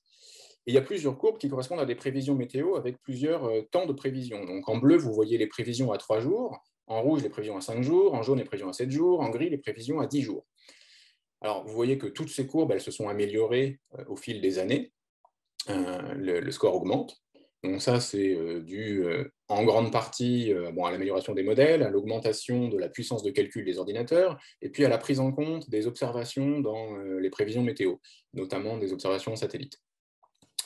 Et il y a plusieurs courbes qui correspondent à des prévisions météo avec plusieurs temps de prévision. Donc en bleu, vous voyez les prévisions à 3 jours, en rouge, les prévisions à 5 jours, en jaune, les prévisions à 7 jours, en gris, les prévisions à 10 jours. Alors vous voyez que toutes ces courbes, elles se sont améliorées au fil des années. Le score augmente. Donc ça, c'est dû en grande partie à l'amélioration des modèles, à l'augmentation de la puissance de calcul des ordinateurs, et puis à la prise en compte des observations dans les prévisions météo, notamment des observations satellites.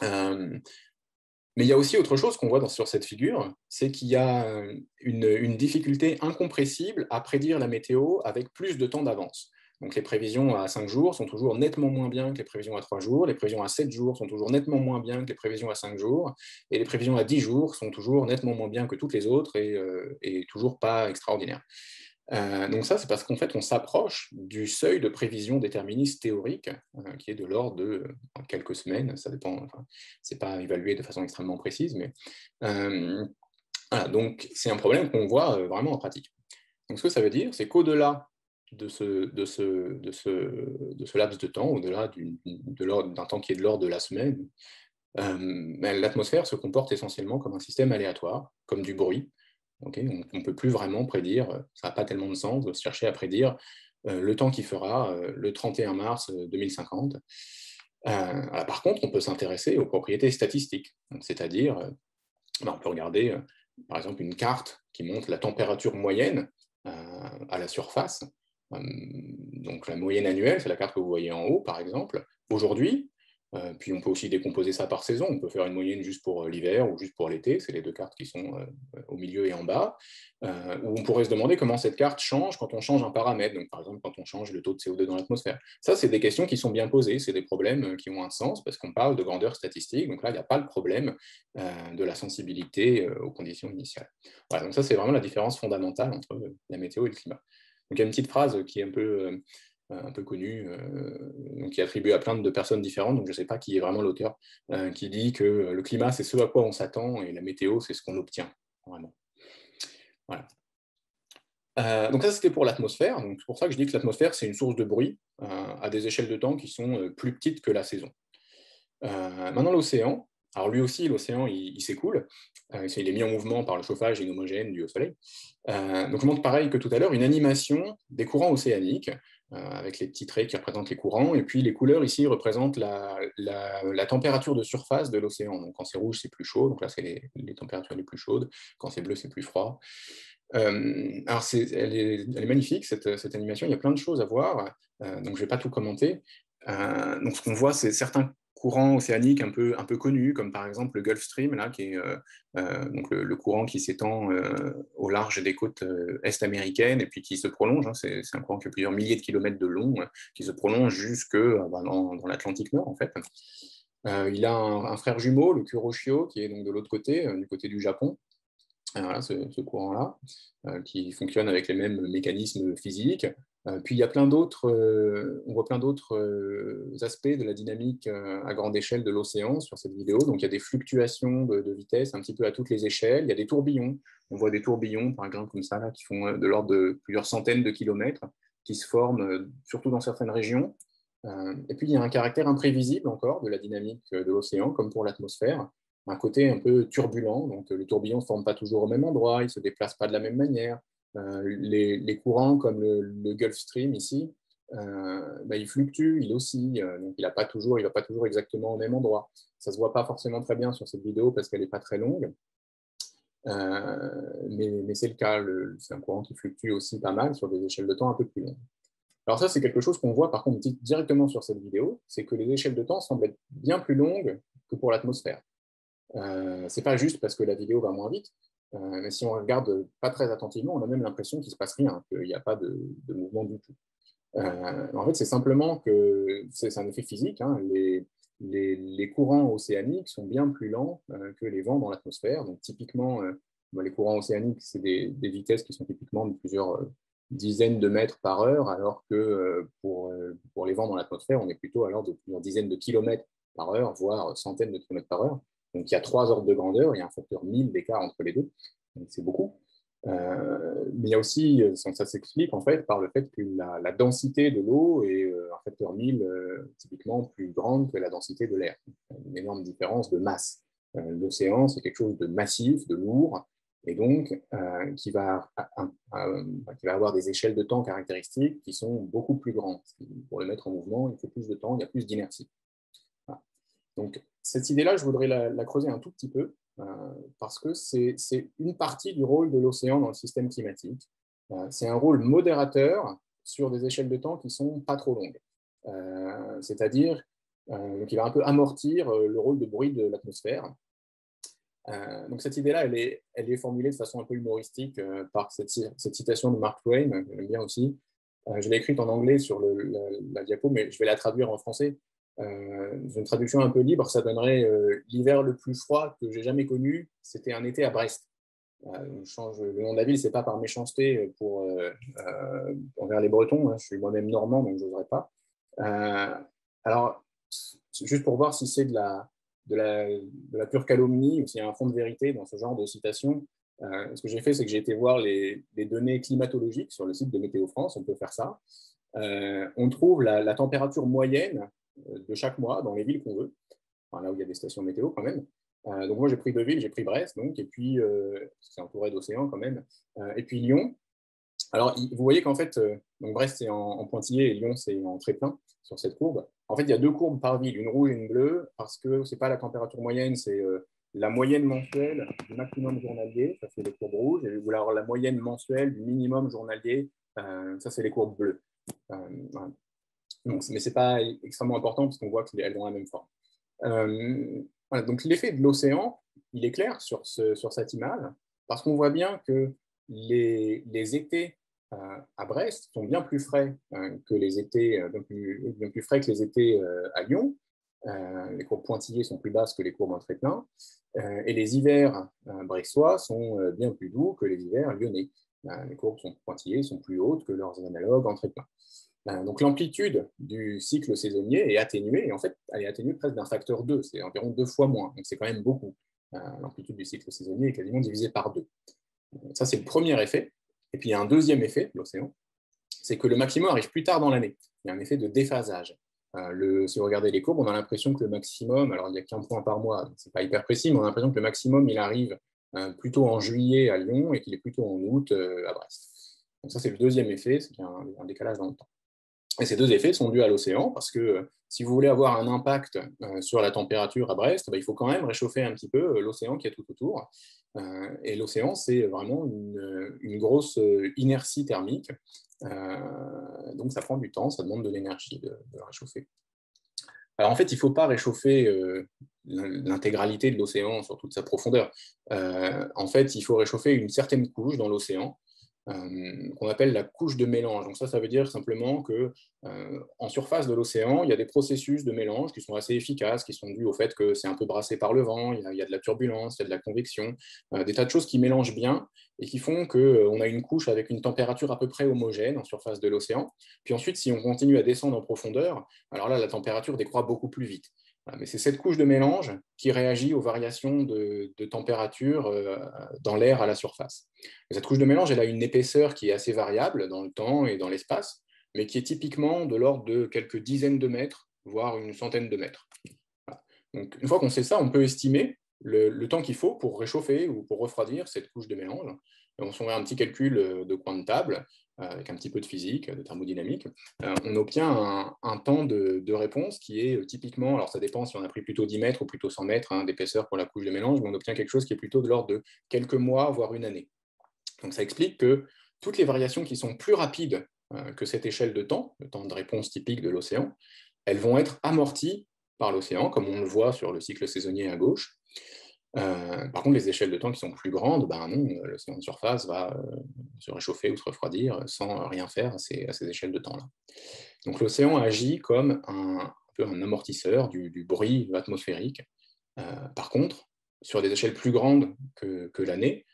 Mais il y a aussi autre chose qu'on voit sur cette figure, c'est qu'il y a une difficulté incompressible à prédire la météo avec plus de temps d'avance. Donc les prévisions à 5 jours sont toujours nettement moins bien que les prévisions à 3 jours, les prévisions à 7 jours sont toujours nettement moins bien que les prévisions à 5 jours, et les prévisions à 10 jours sont toujours nettement moins bien que toutes les autres et toujours pas extraordinaires. Donc ça, c'est parce qu'en fait, on s'approche du seuil de prévision déterministe théorique, qui est de l'ordre de quelques semaines, ça dépend, c'est pas évalué de façon extrêmement précise, mais voilà, donc c'est un problème qu'on voit vraiment en pratique. Donc ce que ça veut dire, c'est qu'au-delà de ce laps de temps, au-delà d'un temps qui est de l'ordre de la semaine, l'atmosphère se comporte essentiellement comme un système aléatoire, comme du bruit. Okay, on ne peut plus vraiment prédire, ça n'a pas tellement de sens de chercher à prédire le temps qu'il fera le 31 mars 2050. Par contre, on peut s'intéresser aux propriétés statistiques, c'est-à-dire, on peut regarder par exemple une carte qui montre la température moyenne à la surface. Donc la moyenne annuelle, c'est la carte que vous voyez en haut, par exemple. Aujourd'hui, puis on peut aussi décomposer ça par saison. On peut faire une moyenne juste pour l'hiver ou juste pour l'été. C'est les deux cartes qui sont au milieu et en bas. Où on pourrait se demander comment cette carte change quand on change un paramètre. Donc par exemple, quand on change le taux de CO2 dans l'atmosphère. Ça, c'est des questions qui sont bien posées. C'est des problèmes qui ont un sens parce qu'on parle de grandeur statistique. Donc là, il n'y a pas le problème de la sensibilité aux conditions initiales. Voilà, donc ça, c'est vraiment la différence fondamentale entre la météo et le climat. Donc il y a une petite phrase qui est un peu connue, qui est attribuée à plein de personnes différentes, donc je ne sais pas qui est vraiment l'auteur, qui dit que le climat, c'est ce à quoi on s'attend, et la météo, c'est ce qu'on obtient, vraiment. Voilà. Donc ça, c'était pour l'atmosphère. C'est pour ça que je dis que l'atmosphère, c'est une source de bruit à des échelles de temps qui sont plus petites que la saison. Maintenant, l'océan. Alors lui aussi, l'océan, il s'écoule. Il est mis en mouvement par le chauffage inhomogène dû au soleil. Donc je montre pareil que tout à l'heure, une animation des courants océaniques, avec les petits traits qui représentent les courants, et puis les couleurs ici représentent la température de surface de l'océan. Donc quand c'est rouge, c'est plus chaud, donc là c'est les températures les plus chaudes, quand c'est bleu, c'est plus froid. Alors elle est magnifique, cette animation, il y a plein de choses à voir, donc je ne vais pas tout commenter. Donc ce qu'on voit, c'est certains courants océaniques un peu connus, comme par exemple le Gulf Stream, là, qui est donc le courant qui s'étend au large des côtes est-américaines et puis qui se prolonge. Hein, c'est un courant qui a plusieurs milliers de kilomètres de long, qui se prolonge jusque dans l'Atlantique Nord, en fait. Il a un frère jumeau, le Kuroshio, qui est donc de l'autre côté, du côté du Japon. Voilà, ce courant-là, qui fonctionne avec les mêmes mécanismes physiques. Puis il y a plein d'autres, on voit plein d'autres aspects de la dynamique à grande échelle de l'océan sur cette vidéo. Donc il y a des fluctuations de vitesse un petit peu à toutes les échelles. Il y a des tourbillons. On voit des tourbillons, par exemple, comme ça, là, qui font de l'ordre de plusieurs centaines de kilomètres, qui se forment surtout dans certaines régions. Et puis il y a un caractère imprévisible encore de la dynamique de l'océan, comme pour l'atmosphère. Un côté un peu turbulent, donc les tourbillons ne se forment pas toujours au même endroit, ils ne se déplacent pas de la même manière. Les courants, comme le Gulf Stream ici, il fluctue, il oscille, donc il ne va pas toujours exactement au même endroit. Ça ne se voit pas forcément très bien sur cette vidéo parce qu'elle n'est pas très longue, mais c'est le cas, c'est un courant qui fluctue aussi pas mal sur des échelles de temps un peu plus longues. Alors ça, c'est quelque chose qu'on voit par contre directement sur cette vidéo, c'est que les échelles de temps semblent être bien plus longues que pour l'atmosphère. C'est pas juste parce que la vidéo va moins vite, mais si on regarde pas très attentivement, on a même l'impression qu'il ne se passe rien, qu'il n'y a pas de mouvement du tout. En fait, c'est simplement que c'est un effet physique. Hein, les courants océaniques sont bien plus lents que les vents dans l'atmosphère. Donc typiquement, les courants océaniques, c'est des vitesses qui sont typiquement de plusieurs dizaines de mètres par heure, alors que pour les vents dans l'atmosphère, on est plutôt à l'ordre de plusieurs dizaines de kilomètres par heure, voire centaines de kilomètres par heure. Donc il y a 3 ordres de grandeur, il y a un facteur 1000 d'écart entre les deux, donc c'est beaucoup. Mais il y a aussi, ça s'explique en fait par le fait que la densité de l'eau est un facteur 1000 typiquement plus grande que la densité de l'air. Une énorme différence de masse. L'océan, c'est quelque chose de massif, de lourd, et donc qui va avoir des échelles de temps caractéristiques qui sont beaucoup plus grandes. Pour le mettre en mouvement, il faut plus de temps, il y a plus d'inertie. Voilà. Donc, cette idée-là, je voudrais la creuser un tout petit peu, parce que c'est une partie du rôle de l'océan dans le système climatique. C'est un rôle modérateur sur des échelles de temps qui ne sont pas trop longues. C'est-à-dire qu'il va un peu amortir le rôle de bruit de l'atmosphère. Donc cette idée-là, elle est formulée de façon un peu humoristique par cette citation de Mark Twain, que j'aime bien aussi. Je l'ai écrite en anglais sur la diapo, mais je vais la traduire en français. Une traduction un peu libre, ça donnerait l'hiver le plus froid que j'ai jamais connu, c'était un été à Brest. Je change le nom de la ville, c'est pas par méchanceté envers les Bretons, hein, je suis moi-même normand, donc je n'oserais pas. Alors, juste pour voir si c'est de la pure calomnie ou s'il y a un fond de vérité dans ce genre de citation, ce que j'ai fait, c'est que j'ai été voir les données climatologiques sur le site de Météo France, on peut faire ça. On trouve la température moyenne de chaque mois dans les villes qu'on veut, enfin, là où il y a des stations météo quand même. Donc moi j'ai pris 2 villes, j'ai pris Brest, donc, et puis c'est entouré d'océan quand même, et puis Lyon. Alors vous voyez qu'en fait, donc Brest c'est en pointillé et Lyon c'est en trait-plein sur cette courbe. En fait il y a 2 courbes par ville, une rouge et une bleue, parce que c'est pas la température moyenne, c'est la moyenne mensuelle du maximum journalier, ça c'est les courbes rouges, et vous alors la moyenne mensuelle du minimum journalier, ça c'est les courbes bleues. Voilà. Donc, mais ce n'est pas extrêmement important parce qu'on voit qu'elles ont la même forme. Voilà, donc l'effet de l'océan, il est clair sur cette image, parce qu'on voit bien que les étés à Brest sont bien plus frais que les étés, bien plus frais que les étés à Lyon. Les courbes pointillées sont plus basses que les courbes en trait-plein, et les hivers brestois sont bien plus doux que les hivers lyonnais. Les courbes pointillées sont plus hautes que leurs analogues en trait-plein. Donc l'amplitude du cycle saisonnier est atténuée, et en fait, elle est atténuée presque d'un facteur 2, c'est environ 2 fois moins, donc c'est quand même beaucoup. L'amplitude du cycle saisonnier est quasiment divisée par 2. Ça, c'est le premier effet. Et puis, il y a un deuxième effet de l'océan, c'est que le maximum arrive plus tard dans l'année. Il y a un effet de déphasage. Si vous regardez les courbes, on a l'impression que le maximum, alors il n'y a qu'un point par mois, donc ce n'est pas hyper précis, mais on a l'impression que le maximum, il arrive plutôt en juillet à Lyon et qu'il est plutôt en août à Brest. Donc ça, c'est le deuxième effet, c'est qu'il y a un décalage dans le temps. Et ces 2 effets sont dus à l'océan, parce que si vous voulez avoir un impact sur la température à Brest, il faut quand même réchauffer un petit peu l'océan qui est tout autour. Et l'océan, c'est vraiment une grosse inertie thermique. Donc ça prend du temps, ça demande de l'énergie de réchauffer. Alors en fait, il ne faut pas réchauffer l'intégralité de l'océan sur toute sa profondeur. En fait, il faut réchauffer une certaine couche dans l'océan, qu'on appelle la couche de mélange. Donc ça veut dire simplement que en surface de l'océan, il y a des processus de mélange qui sont assez efficaces, qui sont dus au fait que c'est un peu brassé par le vent, il y a de la turbulence, il y a de la convection, des tas de choses qui mélangent bien et qui font qu'on a une couche avec une température à peu près homogène en surface de l'océan. Puis ensuite, si on continue à descendre en profondeur, alors là, la température décroît beaucoup plus vite. Mais c'est cette couche de mélange qui réagit aux variations de température dans l'air à la surface. Cette couche de mélange, elle a une épaisseur qui est assez variable dans le temps et dans l'espace, mais qui est typiquement de l'ordre de quelques dizaines de mètres, voire une centaine de mètres. Voilà. Donc, une fois qu'on sait ça, on peut estimer le temps qu'il faut pour réchauffer ou pour refroidir cette couche de mélange. Et on fait un petit calcul de coin de table, avec un petit peu de physique, de thermodynamique, on obtient un temps de réponse qui est typiquement, alors ça dépend si on a pris plutôt 10 mètres ou plutôt 100 mètres d'épaisseur pour la couche de mélange, mais on obtient quelque chose qui est plutôt de l'ordre de quelques mois, voire une année. Donc ça explique que toutes les variations qui sont plus rapides que cette échelle de temps, le temps de réponse typique de l'océan, elles vont être amorties par l'océan, comme on le voit sur le cycle saisonnier à gauche. Par contre, les échelles de temps qui sont plus grandes, ben non, l'océan de surface va se réchauffer ou se refroidir sans rien faire à ces échelles de temps-là. Donc l'océan agit comme un peu un amortisseur du bruit atmosphérique. Par contre, sur des échelles plus grandes que l'année,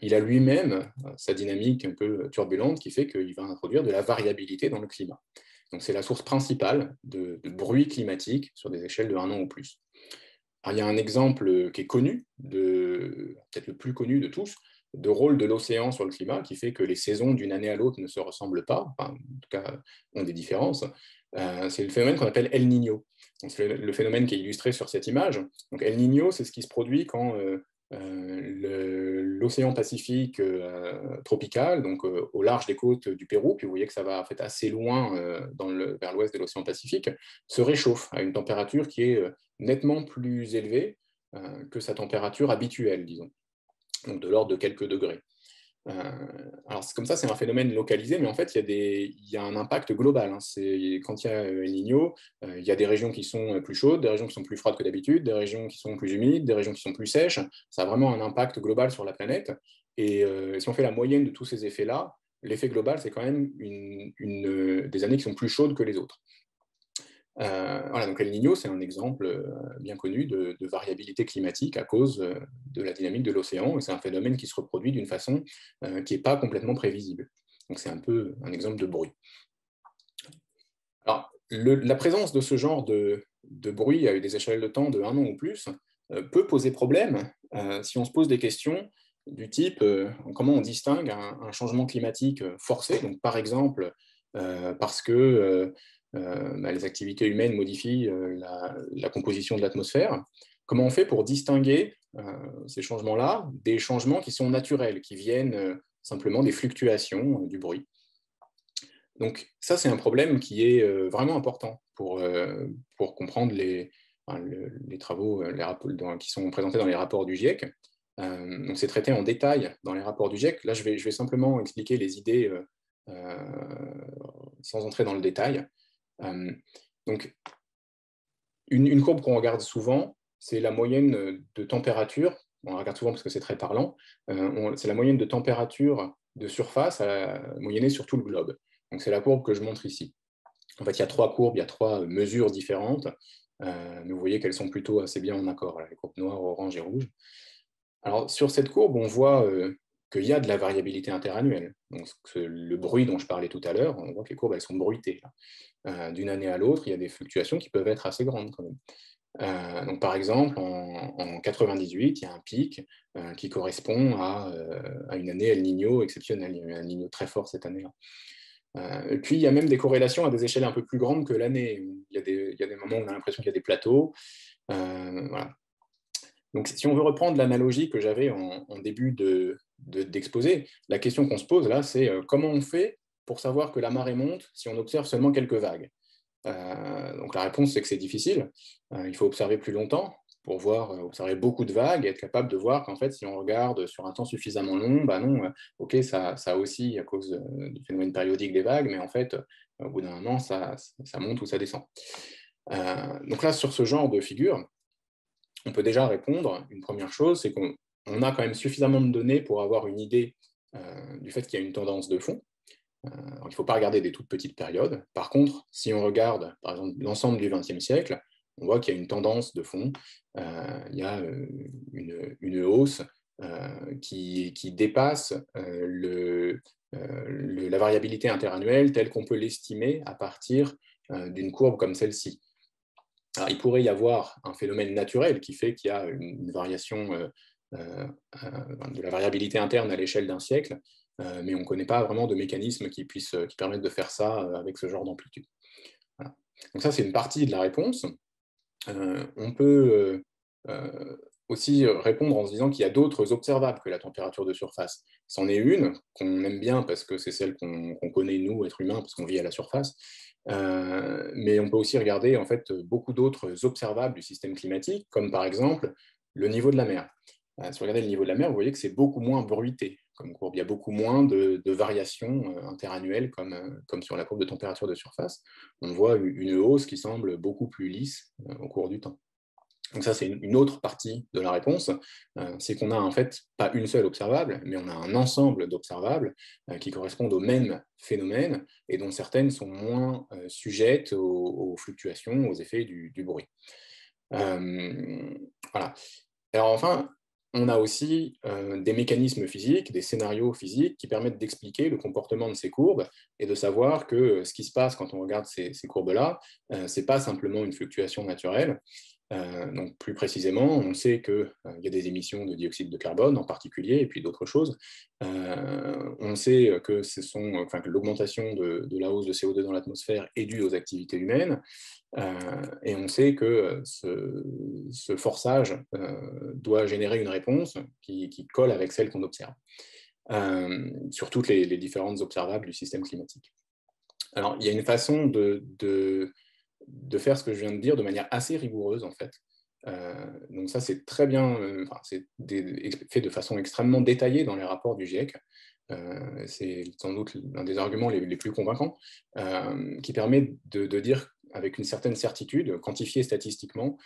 il a lui-même sa dynamique un peu turbulente qui fait qu'il va introduire de la variabilité dans le climat. Donc c'est la source principale de bruit climatique sur des échelles de 1 an ou plus. Alors, il y a un exemple qui est connu, peut-être le plus connu de tous, de rôle de l'océan sur le climat, qui fait que les saisons d'une année à l'autre ne se ressemblent pas, enfin, en tout cas ont des différences. C'est le phénomène qu'on appelle El Niño. C'est le phénomène qui est illustré sur cette image. Donc, El Niño, c'est ce qui se produit quand l'océan Pacifique tropical, donc au large des côtes du Pérou, puis vous voyez que ça va en fait assez loin vers l'ouest de l'océan Pacifique, se réchauffe à une température qui est nettement plus élevée que sa température habituelle, disons, donc de l'ordre de quelques degrés. Alors comme ça, c'est un phénomène localisé, mais en fait, il y a un impact global. Hein. Quand il y a El Niño, il y a des régions qui sont plus chaudes, des régions qui sont plus froides que d'habitude, des régions qui sont plus humides, des régions qui sont plus sèches. Ça a vraiment un impact global sur la planète. Et si on fait la moyenne de tous ces effets-là, l'effet global, c'est quand même des années qui sont plus chaudes que les autres. Voilà, donc El Niño, c'est un exemple bien connu de variabilité climatique à cause de la dynamique de l'océan, et c'est un phénomène qui se reproduit d'une façon qui n'est pas complètement prévisible. Donc c'est un peu un exemple de bruit. Alors, la présence de ce genre de bruit à des échelles de temps de 1 an ou plus peut poser problème si on se pose des questions du type comment on distingue un changement climatique forcé, donc par exemple parce que les activités humaines modifient la composition de l'atmosphère. Comment on fait pour distinguer ces changements-là des changements qui sont naturels, qui viennent simplement des fluctuations du bruit? Donc ça, c'est un problème qui est vraiment important pour comprendre les travaux qui sont présentés dans les rapports du GIEC. Donc c'est traité en détail dans les rapports du GIEC. Là, je vais simplement expliquer les idées sans entrer dans le détail. Donc, une courbe qu'on regarde souvent, c'est la moyenne de température. On la regarde souvent parce que c'est très parlant. C'est la moyenne de température de surface moyennée sur tout le globe. Donc, c'est la courbe que je montre ici. En fait, il y a 3 courbes, il y a 3 mesures différentes. Mais vous voyez qu'elles sont plutôt assez bien en accord, là, les courbes noires, orange et rouge. Alors, sur cette courbe, on voit qu'il y a de la variabilité interannuelle. Donc, le bruit dont je parlais tout à l'heure, on voit que les courbes elles sont bruitées. D'une année à l'autre, il y a des fluctuations qui peuvent être assez grandes quand même. Donc, par exemple, en 98, il y a un pic qui correspond à une année El Niño exceptionnelle. Il y a eu un El Niño très fort cette année-là. Et puis, il y a même des corrélations à des échelles un peu plus grandes que l'année. Il y a des moments où on a l'impression qu'il y a des plateaux. Voilà. Donc, si on veut reprendre l'analogie que j'avais en début d'exposé, la question qu'on se pose là, c'est comment on fait pour savoir que la marée monte si on observe seulement quelques vagues? Donc, la réponse, c'est que c'est difficile. Il faut observer plus longtemps pour observer beaucoup de vagues et être capable de voir qu'en fait, si on regarde sur un temps suffisamment long, non, ok, ça oscille à cause du phénomène périodique des vagues, mais en fait, au bout d'un moment, ça monte ou ça descend. Donc là, sur ce genre de figure, on peut déjà répondre. Une première chose, c'est qu'on a quand même suffisamment de données pour avoir une idée du fait qu'il y a une tendance de fond. Il ne faut pas regarder des toutes petites périodes. Par contre, si on regarde, par exemple, l'ensemble du XXe siècle, on voit qu'il y a une tendance de fond. Il y a une hausse qui dépasse la variabilité interannuelle telle qu'on peut l'estimer à partir d'une courbe comme celle-ci. Alors, il pourrait y avoir un phénomène naturel qui fait qu'il y a une variation de la variabilité interne à l'échelle d'un siècle, mais on ne connaît pas vraiment de mécanisme qui permettent de faire ça avec ce genre d'amplitude. Voilà. Donc ça, c'est une partie de la réponse. On peut aussi répondre en se disant qu'il y a d'autres observables que la température de surface. C'en est une qu'on aime bien parce que c'est celle qu'on connaît, nous, êtres humains, parce qu'on vit à la surface. Mais on peut aussi regarder en fait, beaucoup d'autres observables du système climatique, comme par exemple le niveau de la mer. Si vous regardez le niveau de la mer, vous voyez que c'est beaucoup moins bruité comme courbe. Il y a beaucoup moins de variations interannuelles comme sur la courbe de température de surface. On voit une hausse qui semble beaucoup plus lisse au cours du temps. Donc ça, c'est une autre partie de la réponse, c'est qu'on a en fait pas une seule observable, mais on a un ensemble d'observables qui correspondent au même phénomène et dont certaines sont moins sujettes aux fluctuations, aux effets du bruit. Voilà. Alors enfin, on a aussi des mécanismes physiques, des scénarios physiques qui permettent d'expliquer le comportement de ces courbes et de savoir que ce qui se passe quand on regarde ces courbes-là, ce n'est pas simplement une fluctuation naturelle. Donc plus précisément, on sait qu'il y a des émissions de dioxyde de carbone en particulier, et puis d'autres choses. On sait que, que l'augmentation de la hausse de CO2 dans l'atmosphère est due aux activités humaines, et on sait que ce forçage doit générer une réponse qui colle avec celle qu'on observe, sur toutes les différentes observables du système climatique. Alors, il y a une façon de faire ce que je viens de dire de manière assez rigoureuse, en fait. Donc ça, c'est très bien, c'est fait de façon extrêmement détaillée dans les rapports du GIEC. C'est sans doute l'un des arguments les plus convaincants, qui permet de dire avec une certaine certitude, quantifier statistiquement,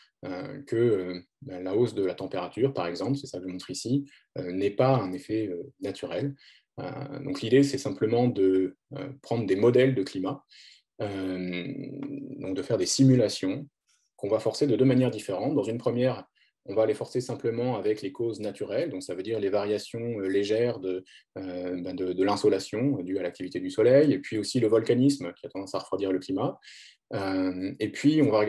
que la hausse de la température, par exemple, c'est ça que je montre ici, n'est pas un effet naturel. Donc l'idée, c'est simplement de prendre des modèles de climat, donc de faire des simulations qu'on va forcer de deux manières différentes. Dans une première, on va les forcer simplement avec les causes naturelles, donc ça veut dire les variations légères de l'insolation due à l'activité du Soleil, et puis aussi le volcanisme qui a tendance à refroidir le climat. Et puis, on va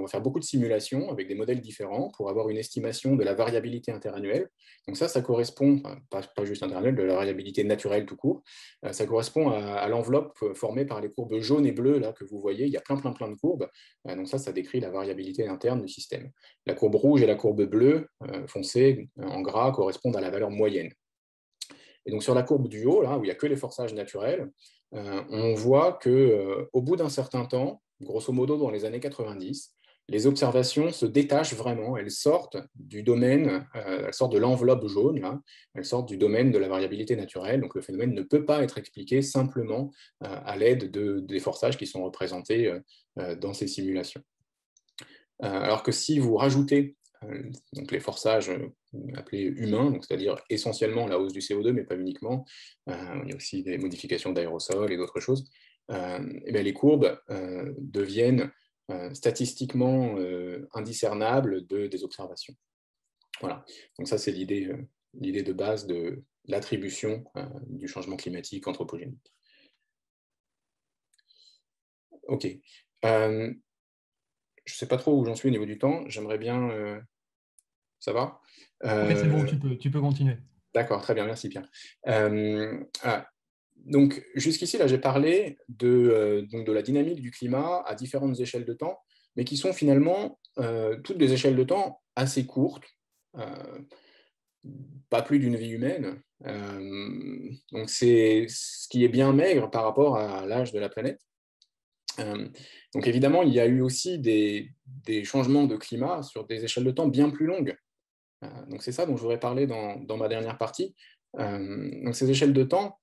faire beaucoup de simulations avec des modèles différents pour avoir une estimation de la variabilité interannuelle. Donc ça correspond, pas juste interannuelle, de la variabilité naturelle tout court, ça correspond à l'enveloppe formée par les courbes jaunes et bleues là, que vous voyez. Il y a plein de courbes. Donc ça décrit la variabilité interne du système. La courbe rouge et la courbe bleue foncée en gras correspondent à la valeur moyenne. Et donc sur la courbe du haut, là, où il n'y a que les forçages naturels, on voit qu'au bout d'un certain temps, grosso modo dans les années 90, les observations se détachent vraiment, elles sortent du domaine, elles sortent de l'enveloppe jaune, là, elles sortent du domaine de la variabilité naturelle, donc le phénomène ne peut pas être expliqué simplement à l'aide des forçages qui sont représentés dans ces simulations. Alors que si vous rajoutez donc les forçages appelés humains, c'est-à-dire essentiellement la hausse du CO2, mais pas uniquement, il y a aussi des modifications d'aérosols et d'autres choses, et bien les courbes deviennent statistiquement indiscernables des observations. Voilà, donc ça c'est l'idée de base de l'attribution du changement climatique anthropogénique. Ok. Je ne sais pas trop où j'en suis au niveau du temps, j'aimerais bien... Ça va? Oui, c'est bon, tu peux continuer. D'accord, très bien, merci Pierre. Donc jusqu'ici, là, j'ai parlé de la dynamique du climat à différentes échelles de temps, mais qui sont finalement toutes des échelles de temps assez courtes, pas plus d'une vie humaine. Donc c'est ce qui est bien maigre par rapport à l'âge de la planète. Donc évidemment, il y a eu aussi des changements de climat sur des échelles de temps bien plus longues. Donc c'est ça dont je voudrais parler dans ma dernière partie. Donc ces échelles de temps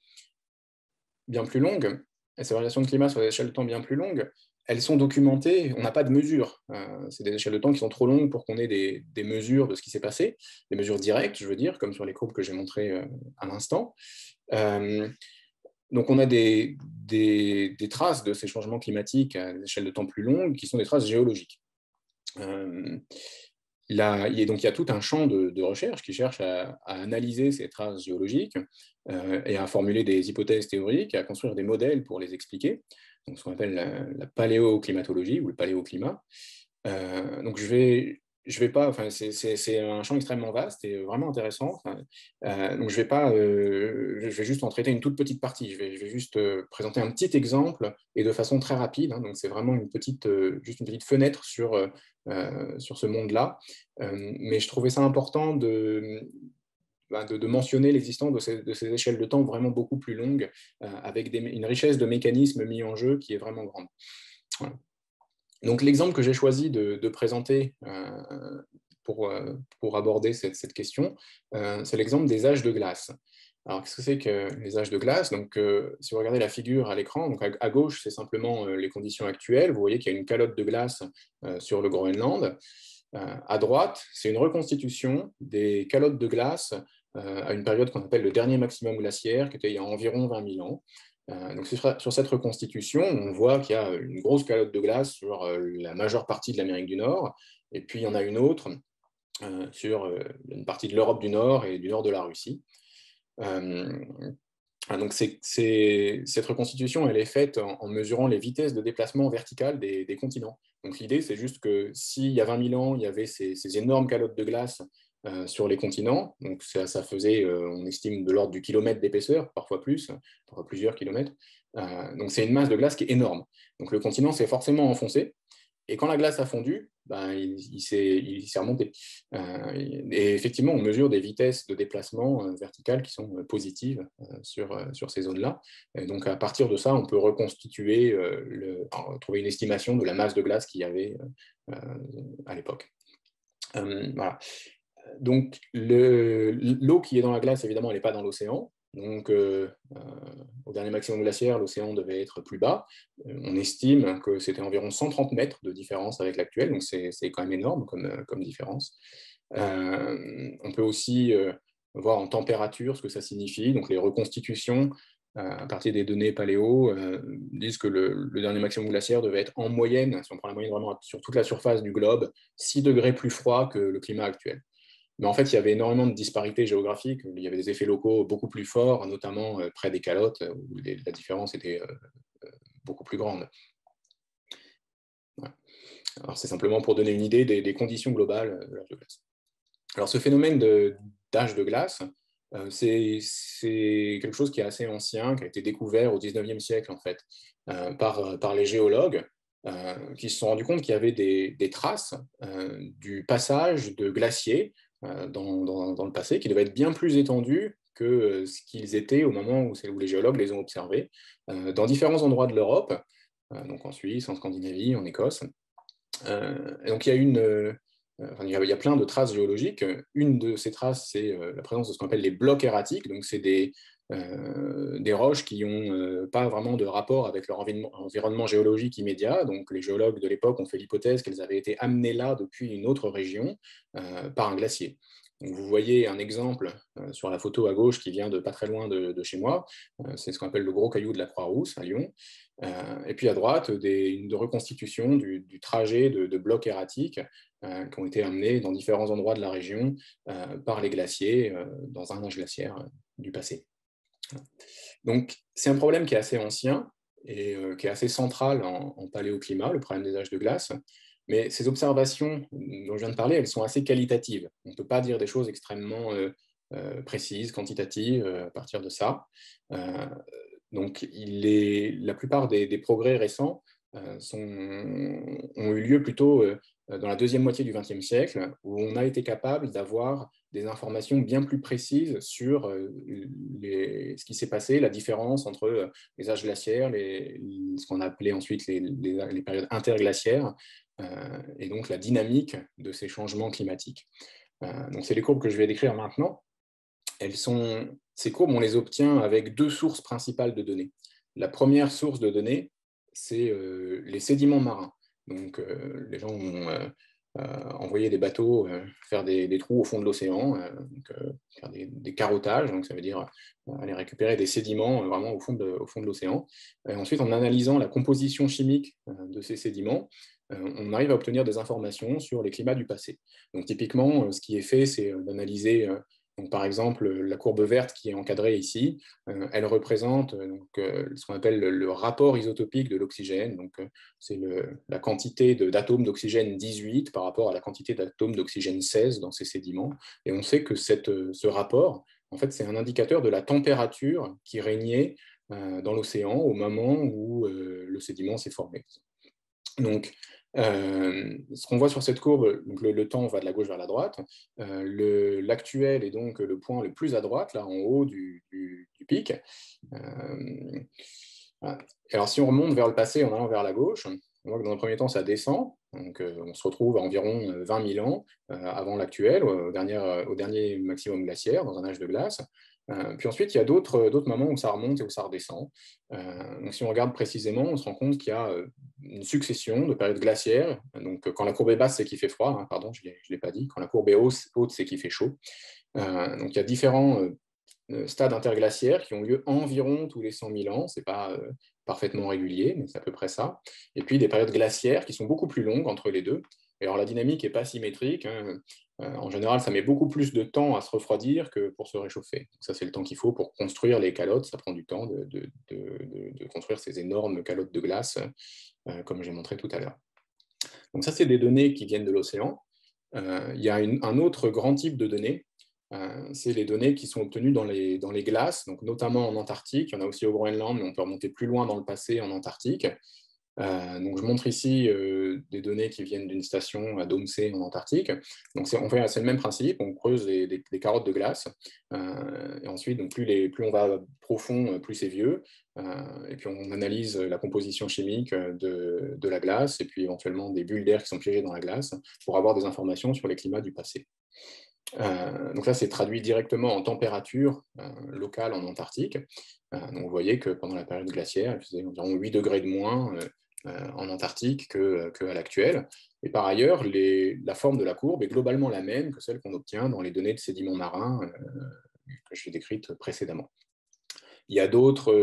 bien plus longues, et ces variations de climat sur des échelles de temps bien plus longues, elles sont documentées, on n'a pas de mesures. C'est des échelles de temps qui sont trop longues pour qu'on ait des mesures de ce qui s'est passé, des mesures directes, je veux dire, comme sur les courbes que j'ai montrées à l'instant. Donc on a des traces de ces changements climatiques à des échelles de temps plus longues qui sont des traces géologiques. Il y a tout un champ de recherche qui cherche à analyser ces traces géologiques et à formuler des hypothèses théoriques, à construire des modèles pour les expliquer, donc ce qu'on appelle la paléoclimatologie ou le paléoclimat. Donc je vais pas, enfin, c'est un champ extrêmement vaste et vraiment intéressant. Donc je vais juste en traiter une toute petite partie. Je vais juste présenter un petit exemple et de façon très rapide. Donc c'est vraiment juste une petite fenêtre sur ce monde-là. Mais je trouvais ça important de mentionner l'existence de ces échelles de temps vraiment beaucoup plus longues, avec une richesse de mécanismes mis en jeu qui est vraiment grande. Voilà. Donc l'exemple que j'ai choisi de présenter pour aborder cette question, c'est l'exemple des âges de glace. Alors qu'est-ce que c'est que les âges de glace? Donc si vous regardez la figure à l'écran, donc à gauche c'est simplement les conditions actuelles. Vous voyez qu'il y a une calotte de glace sur le Groenland. À droite, c'est une reconstitution des calottes de glace à une période qu'on appelle le dernier maximum glaciaire, qui était il y a environ 20 000 ans. Donc sur cette reconstitution, on voit qu'il y a une grosse calotte de glace sur la majeure partie de l'Amérique du Nord, et puis il y en a une autre sur une partie de l'Europe du Nord et du nord de la Russie. Donc cette reconstitution, elle est faite en mesurant les vitesses de déplacement verticales des continents. Donc l'idée, c'est juste que s'il y a 20 000 ans, il y avait ces énormes calottes de glace sur les continents, donc ça faisait, on estime, de l'ordre du kilomètre d'épaisseur, parfois plus, parfois plusieurs kilomètres. Donc c'est une masse de glace qui est énorme. Donc le continent s'est forcément enfoncé, et quand la glace a fondu, il s'est remonté. Et effectivement, on mesure des vitesses de déplacement verticales qui sont positives sur ces zones-là. Donc à partir de ça, on peut reconstituer, trouver une estimation de la masse de glace qu'il y avait à l'époque. Voilà. Donc l'eau qui est dans la glace, évidemment, elle n'est pas dans l'océan. Donc, au dernier maximum glaciaire, l'océan devait être plus bas. On estime que c'était environ 130 mètres de différence avec l'actuel, donc c'est quand même énorme comme différence. On peut aussi voir en température ce que ça signifie. Donc, les reconstitutions à partir des données paléo disent que le dernier maximum glaciaire devait être en moyenne, si on prend la moyenne vraiment sur toute la surface du globe, 6 degrés plus froid que le climat actuel. Mais en fait, il y avait énormément de disparités géographiques. Il y avait des effets locaux beaucoup plus forts, notamment près des calottes, où la différence était beaucoup plus grande. Voilà. Alors, c'est simplement pour donner une idée des conditions globales de l'âge de glace. Alors, ce phénomène d'âge de glace, c'est quelque chose qui est assez ancien, qui a été découvert au 19e siècle, en fait, par les géologues, qui se sont rendus compte qu'il y avait des traces du passage de glaciers dans le passé, qui devaient être bien plus étendus que ce qu'ils étaient au moment où les géologues les ont observés, dans différents endroits de l'Europe, donc en Suisse, en Scandinavie, en Écosse. Et donc il y a plein de traces géologiques. Une de ces traces, c'est la présence de ce qu'on appelle les blocs erratiques. Donc c'est des roches qui n'ont pas vraiment de rapport avec leur environnement géologique immédiat. Donc les géologues de l'époque ont fait l'hypothèse qu'elles avaient été amenées là depuis une autre région par un glacier. Donc vous voyez un exemple sur la photo à gauche qui vient de pas très loin de chez moi. C'est ce qu'on appelle le gros caillou de la Croix-Rousse à Lyon. Et puis à droite, une reconstitution du trajet de blocs erratiques qui ont été amenés dans différents endroits de la région par les glaciers dans un âge glaciaire du passé. Donc c'est un problème qui est assez ancien et qui est assez central en paléoclimat, le problème des âges de glace. Mais ces observations dont je viens de parler, elles sont assez qualitatives. On ne peut pas dire des choses extrêmement précises, quantitatives à partir de ça. Donc la plupart des progrès récents ont eu lieu plutôt dans la deuxième moitié du XXe siècle, où on a été capable d'avoir des informations bien plus précises sur ce qui s'est passé, la différence entre les âges glaciaires, ce qu'on a appelé ensuite les périodes interglaciaires, et donc la dynamique de ces changements climatiques. Donc c'est les courbes que je vais décrire maintenant. Ces courbes, on les obtient avec deux sources principales de données. La première source de données, c'est les sédiments marins. Donc, les gens ont envoyé des bateaux faire des trous au fond de l'océan, faire des carottages, donc ça veut dire aller récupérer des sédiments vraiment au fond de l'océan. Ensuite, en analysant la composition chimique de ces sédiments, on arrive à obtenir des informations sur les climats du passé. Donc typiquement, ce qui est fait, c'est d'analyser, donc, par exemple, la courbe verte qui est encadrée ici, elle représente ce qu'on appelle le rapport isotopique de l'oxygène. Donc, c'est la quantité d'atomes d'oxygène 18 par rapport à la quantité d'atomes d'oxygène 16 dans ces sédiments. Et on sait que ce rapport, en fait, c'est un indicateur de la température qui régnait dans l'océan au moment où le sédiment s'est formé. Donc, ce qu'on voit sur cette courbe, donc le temps va de la gauche vers la droite. L'actuel est donc le point le plus à droite, là en haut du pic. Voilà. Alors, si on remonte vers le passé en allant vers la gauche, on voit que dans un premier temps, ça descend. Donc, on se retrouve à environ 20 000 ans avant l'actuel, au dernier maximum glaciaire, dans un âge de glace. Puis ensuite, il y a d'autres moments où ça remonte et où ça redescend. Donc, si on regarde précisément, on se rend compte qu'il y a une succession de périodes glaciaires. Donc, quand la courbe est basse, c'est qu'il fait froid. Hein, pardon, je ne l'ai pas dit. Quand la courbe est haute, c'est qu'il fait chaud. Donc, il y a différents stades interglaciaires qui ont lieu environ tous les 100 000 ans. Ce n'est pas parfaitement régulier, mais c'est à peu près ça. Et puis, des périodes glaciaires qui sont beaucoup plus longues entre les deux. Et alors, la dynamique n'est pas symétrique. Hein. En général, ça met beaucoup plus de temps à se refroidir que pour se réchauffer. Donc ça, c'est le temps qu'il faut pour construire les calottes. Ça prend du temps de construire ces énormes calottes de glace, comme j'ai montré tout à l'heure. Donc ça, c'est des données qui viennent de l'océan. Il y a un autre grand type de données. C'est les données qui sont obtenues dans les glaces, donc notamment en Antarctique. Il y en a aussi au Groenland, mais on peut remonter plus loin dans le passé en Antarctique. Donc, je montre ici des données qui viennent d'une station à Domsé en Antarctique. Donc, c'est le même principe, on creuse des carottes de glace. Et ensuite, donc, plus on va profond, plus c'est vieux. Et puis, on analyse la composition chimique de la glace et puis éventuellement des bulles d'air qui sont piégées dans la glace pour avoir des informations sur les climats du passé. Donc là, c'est traduit directement en température locale en Antarctique. Donc, vous voyez que pendant la période glaciaire, il faisait environ 8 degrés de moins en Antarctique qu'à l'actuel. Et par ailleurs, la forme de la courbe est globalement la même que celle qu'on obtient dans les données de sédiments marins que j'ai décrites précédemment. Il y a d'autres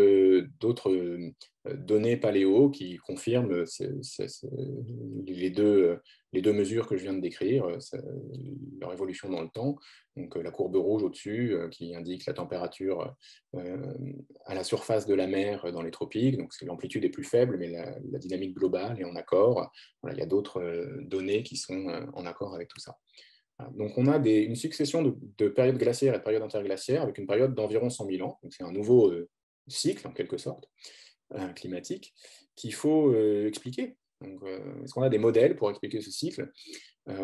données paléo qui confirment les deux mesures que je viens de décrire, leur évolution dans le temps. Donc, la courbe rouge au-dessus qui indique la température à la surface de la mer dans les tropiques. Donc, l'amplitude est plus faible, mais la dynamique globale est en accord. Voilà, il y a d'autres données qui sont en accord avec tout ça. Donc, on a une succession de périodes glaciaires et de périodes interglaciaires avec une période d'environ 100 000 ans. Donc, c'est un nouveau cycle, en quelque sorte, climatique, qu'il faut expliquer. Est-ce qu'on a des modèles pour expliquer ce cycle?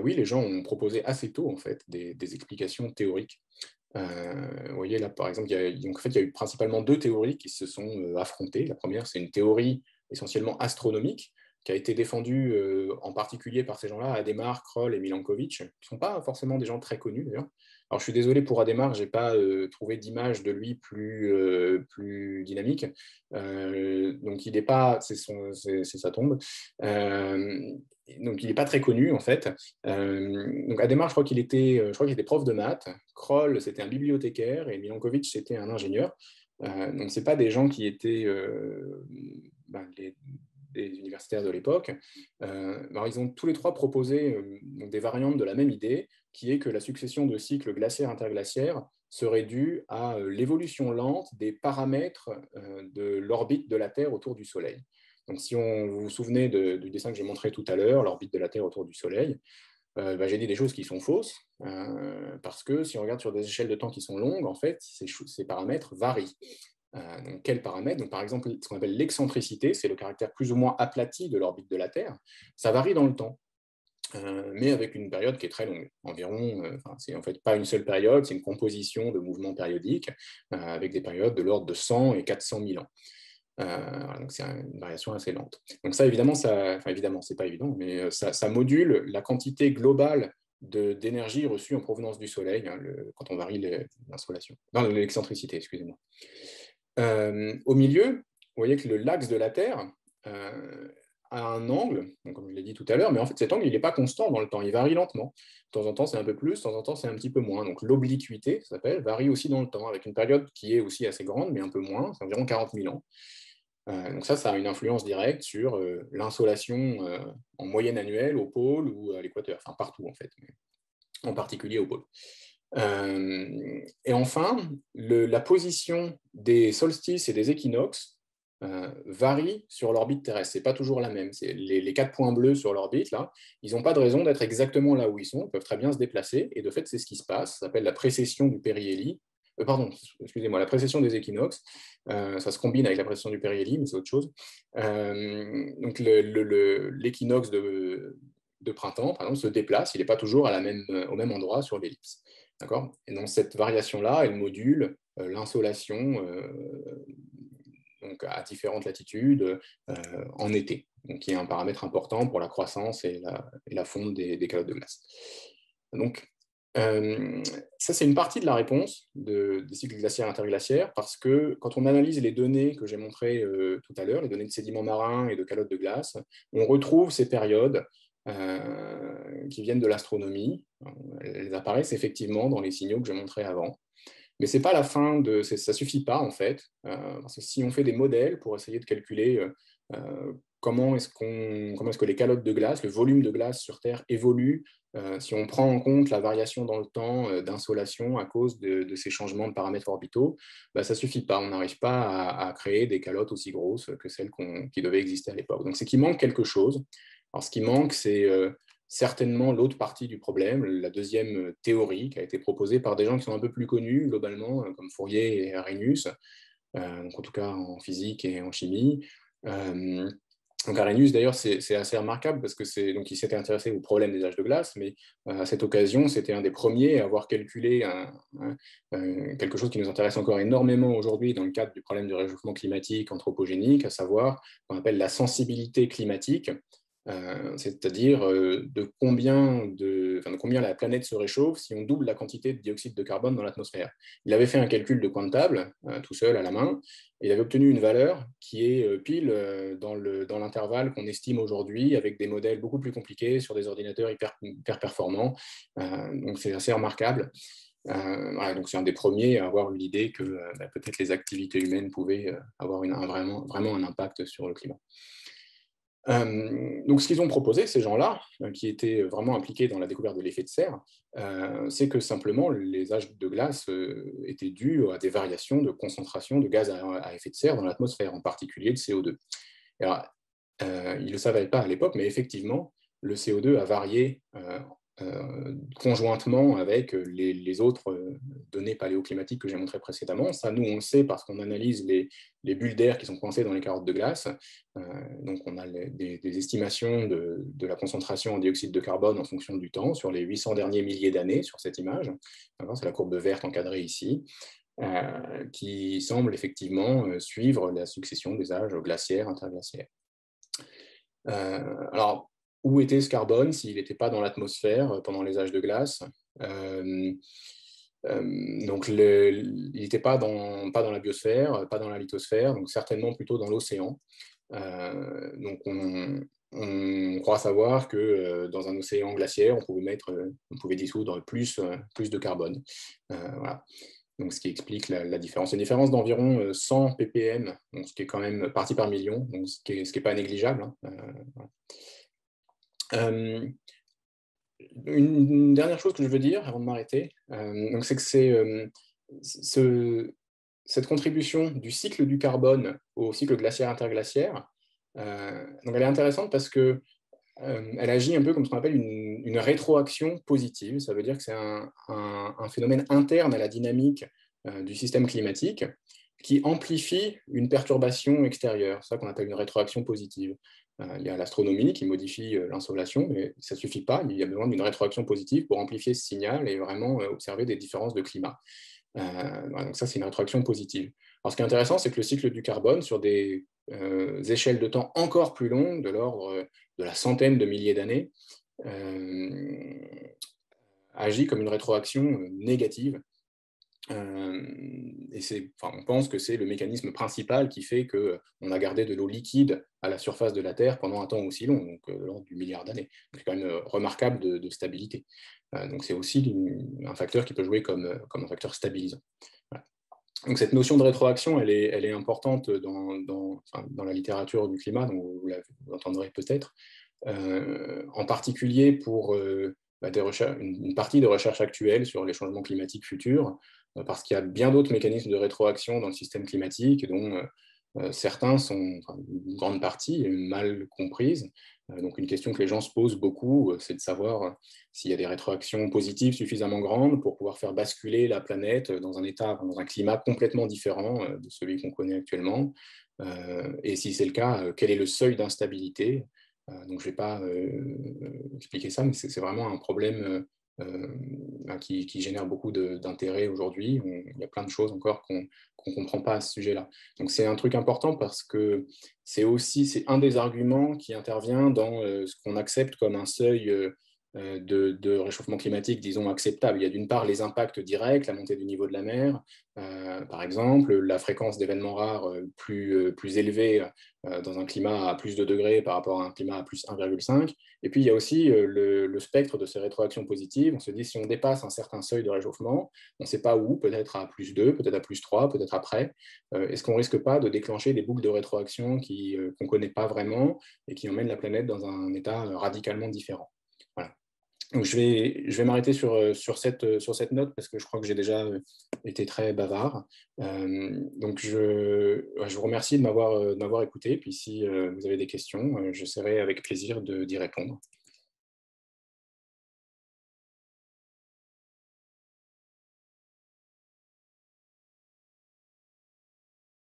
Oui, les gens ont proposé assez tôt, en fait, des explications théoriques. Vous voyez, là, par exemple, il y a eu principalement deux théories qui se sont affrontées. La première, c'est une théorie essentiellement astronomique, qui a été défendu en particulier par ces gens-là, Hadamard, Kroll et Milankovitch, qui ne sont pas forcément des gens très connus d'ailleurs. Alors je suis désolé pour Hadamard, je n'ai pas trouvé d'image de lui plus dynamique. Donc il n'est pas, c'est sa tombe. Donc il n'est pas très connu en fait. Donc Hadamard, je crois qu'il était prof de maths. Kroll, c'était un bibliothécaire et Milankovitch, c'était un ingénieur. Donc ce n'est pas des gens qui étaient des universitaires de l'époque. Alors, ils ont tous les trois proposé des variantes de la même idée, qui est que la succession de cycles glaciaires-interglaciaires serait due à l'évolution lente des paramètres de l'orbite de la Terre autour du Soleil. Donc, si vous vous souvenez du dessin que j'ai montré tout à l'heure, l'orbite de la Terre autour du Soleil, j'ai dit des choses qui sont fausses, parce que si on regarde sur des échelles de temps qui sont longues, en fait, ces paramètres varient. Donc, quels paramètres? Donc, par exemple, ce qu'on appelle l'excentricité, c'est le caractère plus ou moins aplati de l'orbite de la Terre. Ça varie dans le temps, mais avec une période qui est très longue. Environ, c'est en fait pas une seule période, c'est une composition de mouvements périodiques avec des périodes de l'ordre de 100 et 400 000 ans. Donc, c'est une variation assez lente. Donc, ça, évidemment, c'est pas évident, mais ça module la quantité globale d'énergie reçue en provenance du Soleil quand on varie l'excentricité, excusez-moi. Au milieu, vous voyez que l'axe de la Terre, à un angle, donc comme je l'ai dit tout à l'heure, mais en fait cet angle il n'est pas constant dans le temps, il varie lentement. De temps en temps c'est un peu plus, de temps en temps c'est un petit peu moins. Donc l'obliquité, ça s'appelle, varie aussi dans le temps, avec une période qui est aussi assez grande, mais un peu moins, c'est environ 40 000 ans. Donc ça a une influence directe sur l'insolation en moyenne annuelle au pôle ou à l'équateur, enfin partout en fait, mais en particulier au pôle. Et enfin, la position des solstices et des équinoxes varie sur l'orbite terrestre. Ce n'est pas toujours la même. Les 4 points bleus sur l'orbite, là, ils n'ont pas de raison d'être exactement là où ils sont. Ils peuvent très bien se déplacer. Et de fait, c'est ce qui se passe. Ça s'appelle la précession du périhélie. Excusez-moi, la précession des équinoxes. Ça se combine avec la précession du périhélie, mais c'est autre chose. Donc, l'équinoxe de printemps, par exemple, se déplace. Il n'est pas toujours au même endroit sur l'ellipse. D'accord ? Et donc, cette variation-là, elle module l'insolation donc à différentes latitudes en été, donc qui est un paramètre important pour la croissance et la fonte des calottes de glace. Donc, ça, c'est une partie de la réponse des cycles glaciaires interglaciaires, parce que quand on analyse les données que j'ai montrées tout à l'heure, les données de sédiments marins et de calottes de glace, on retrouve ces périodes qui viennent de l'astronomie. Elles apparaissent effectivement dans les signaux que j'ai montrés avant. Mais c'est pas la fin de, ça suffit pas en fait, parce que si on fait des modèles pour essayer de calculer comment est-ce que les calottes de glace, le volume de glace sur Terre évolue, si on prend en compte la variation dans le temps d'insolation à cause de ces changements de paramètres orbitaux, bah, ça suffit pas. On n'arrive pas à créer des calottes aussi grosses que celles qui devaient exister à l'époque. Donc c'est qu'il manque quelque chose. Alors ce qui manque, c'est certainement l'autre partie du problème, la deuxième théorie qui a été proposée par des gens qui sont un peu plus connus globalement, comme Fourier et Arrhenius, donc en tout cas en physique et en chimie. Donc Arrhenius, d'ailleurs, c'est assez remarquable parce que donc il s'était intéressé au problème des âges de glace, mais à cette occasion, c'était un des premiers à avoir calculé quelque chose qui nous intéresse encore énormément aujourd'hui dans le cadre du problème du réchauffement climatique anthropogénique, à savoir ce qu'on appelle la sensibilité climatique. C'est-à-dire de combien la planète se réchauffe si on double la quantité de dioxyde de carbone dans l'atmosphère. Il avait fait un calcul de coin de table, tout seul à la main, et il avait obtenu une valeur qui est pile dans l'intervalle qu'on estime aujourd'hui, avec des modèles beaucoup plus compliqués sur des ordinateurs hyper performants. Donc c'est assez remarquable. Voilà, donc c'est un des premiers à avoir eu l'idée que peut-être les activités humaines pouvaient avoir vraiment un impact sur le climat. Donc, ce qu'ils ont proposé, ces gens-là, qui étaient vraiment impliqués dans la découverte de l'effet de serre, c'est que simplement les âges de glace étaient dus à des variations de concentration de gaz à effet de serre dans l'atmosphère, en particulier de CO2. Alors, ils ne le savaient pas à l'époque, mais effectivement, le CO2 a varié conjointement avec les autres données paléoclimatiques que j'ai montrées précédemment. Ça, nous, on le sait parce qu'on analyse les bulles d'air qui sont coincées dans les carottes de glace. Donc, on a des estimations de la concentration en dioxyde de carbone en fonction du temps sur les 800 derniers milliers d'années sur cette image. C'est la courbe verte encadrée ici, qui semble effectivement suivre la succession des âges glaciaires, interglaciaires. Alors, où était ce carbone s'il n'était pas dans l'atmosphère pendant les âges de glace? Donc, il n'était pas dans la biosphère, pas dans la lithosphère, donc certainement plutôt dans l'océan. Donc, on croit savoir que dans un océan glaciaire, on pouvait dissoudre plus de carbone. Voilà. Donc, ce qui explique la différence. Une différence d'environ 100 ppm, donc ce qui est quand même partie par million, donc ce qui n'est pas négligeable. Voilà. Une dernière chose que je veux dire avant de m'arrêter, c'est que cette contribution du cycle du carbone au cycle glaciaire interglaciaire, donc elle est intéressante parce que elle agit un peu comme ce qu'on appelle une rétroaction positive. Ça veut dire que c'est un phénomène interne à la dynamique du système climatique qui amplifie une perturbation extérieure. C'est ça qu'on appelle une rétroaction positive. Il y a l'astronomie qui modifie l'insolation, mais ça ne suffit pas. Il y a besoin d'une rétroaction positive pour amplifier ce signal et vraiment observer des différences de climat. Donc ça, c'est une rétroaction positive. Alors, ce qui est intéressant, c'est que le cycle du carbone, sur des échelles de temps encore plus longues, de l'ordre de la centaine de milliers d'années, agit comme une rétroaction négative. On pense que c'est le mécanisme principal qui fait qu'on a gardé de l'eau liquide à la surface de la Terre pendant un temps aussi long, donc de l'ordre du milliard d'années. C'est quand même remarquable de stabilité. Donc c'est aussi un facteur qui peut jouer comme un facteur stabilisant. Voilà. Donc cette notion de rétroaction, elle est importante dans la littérature du climat, donc vous l'entendrez peut-être, en particulier pour une partie de recherche actuelle sur les changements climatiques futurs, parce qu'il y a bien d'autres mécanismes de rétroaction dans le système climatique, dont certains sont, une grande partie, mal comprises. Donc une question que les gens se posent beaucoup, c'est de savoir s'il y a des rétroactions positives suffisamment grandes pour pouvoir faire basculer la planète dans un climat complètement différent de celui qu'on connaît actuellement. Et si c'est le cas, quel est le seuil d'instabilité ? Donc je ne vais pas expliquer ça, mais c'est vraiment un problème qui génère beaucoup d'intérêt aujourd'hui. Il y a plein de choses encore qu'on ne comprend pas à ce sujet-là. Donc c'est un truc important parce que c'est un des arguments qui intervient dans ce qu'on accepte comme un seuil de réchauffement climatique, disons, acceptable. Il y a d'une part les impacts directs, la montée du niveau de la mer, par exemple, la fréquence d'événements rares plus élevée dans un climat à plus de degrés par rapport à un climat à plus 1,5. Et puis, il y a aussi le spectre de ces rétroactions positives. On se dit, si on dépasse un certain seuil de réchauffement, on ne sait pas où, peut-être à plus 2, peut-être à plus 3, peut-être après. Est-ce qu'on ne risque pas de déclencher des boucles de rétroaction qu'on ne connaît pas vraiment et qui emmènent la planète dans un état radicalement différent? Voilà. Donc je vais m'arrêter sur cette note parce que je crois que j'ai déjà été très bavard. Donc je vous remercie de m'avoir écouté. Puis si vous avez des questions, j'essaierai avec plaisir d'y répondre.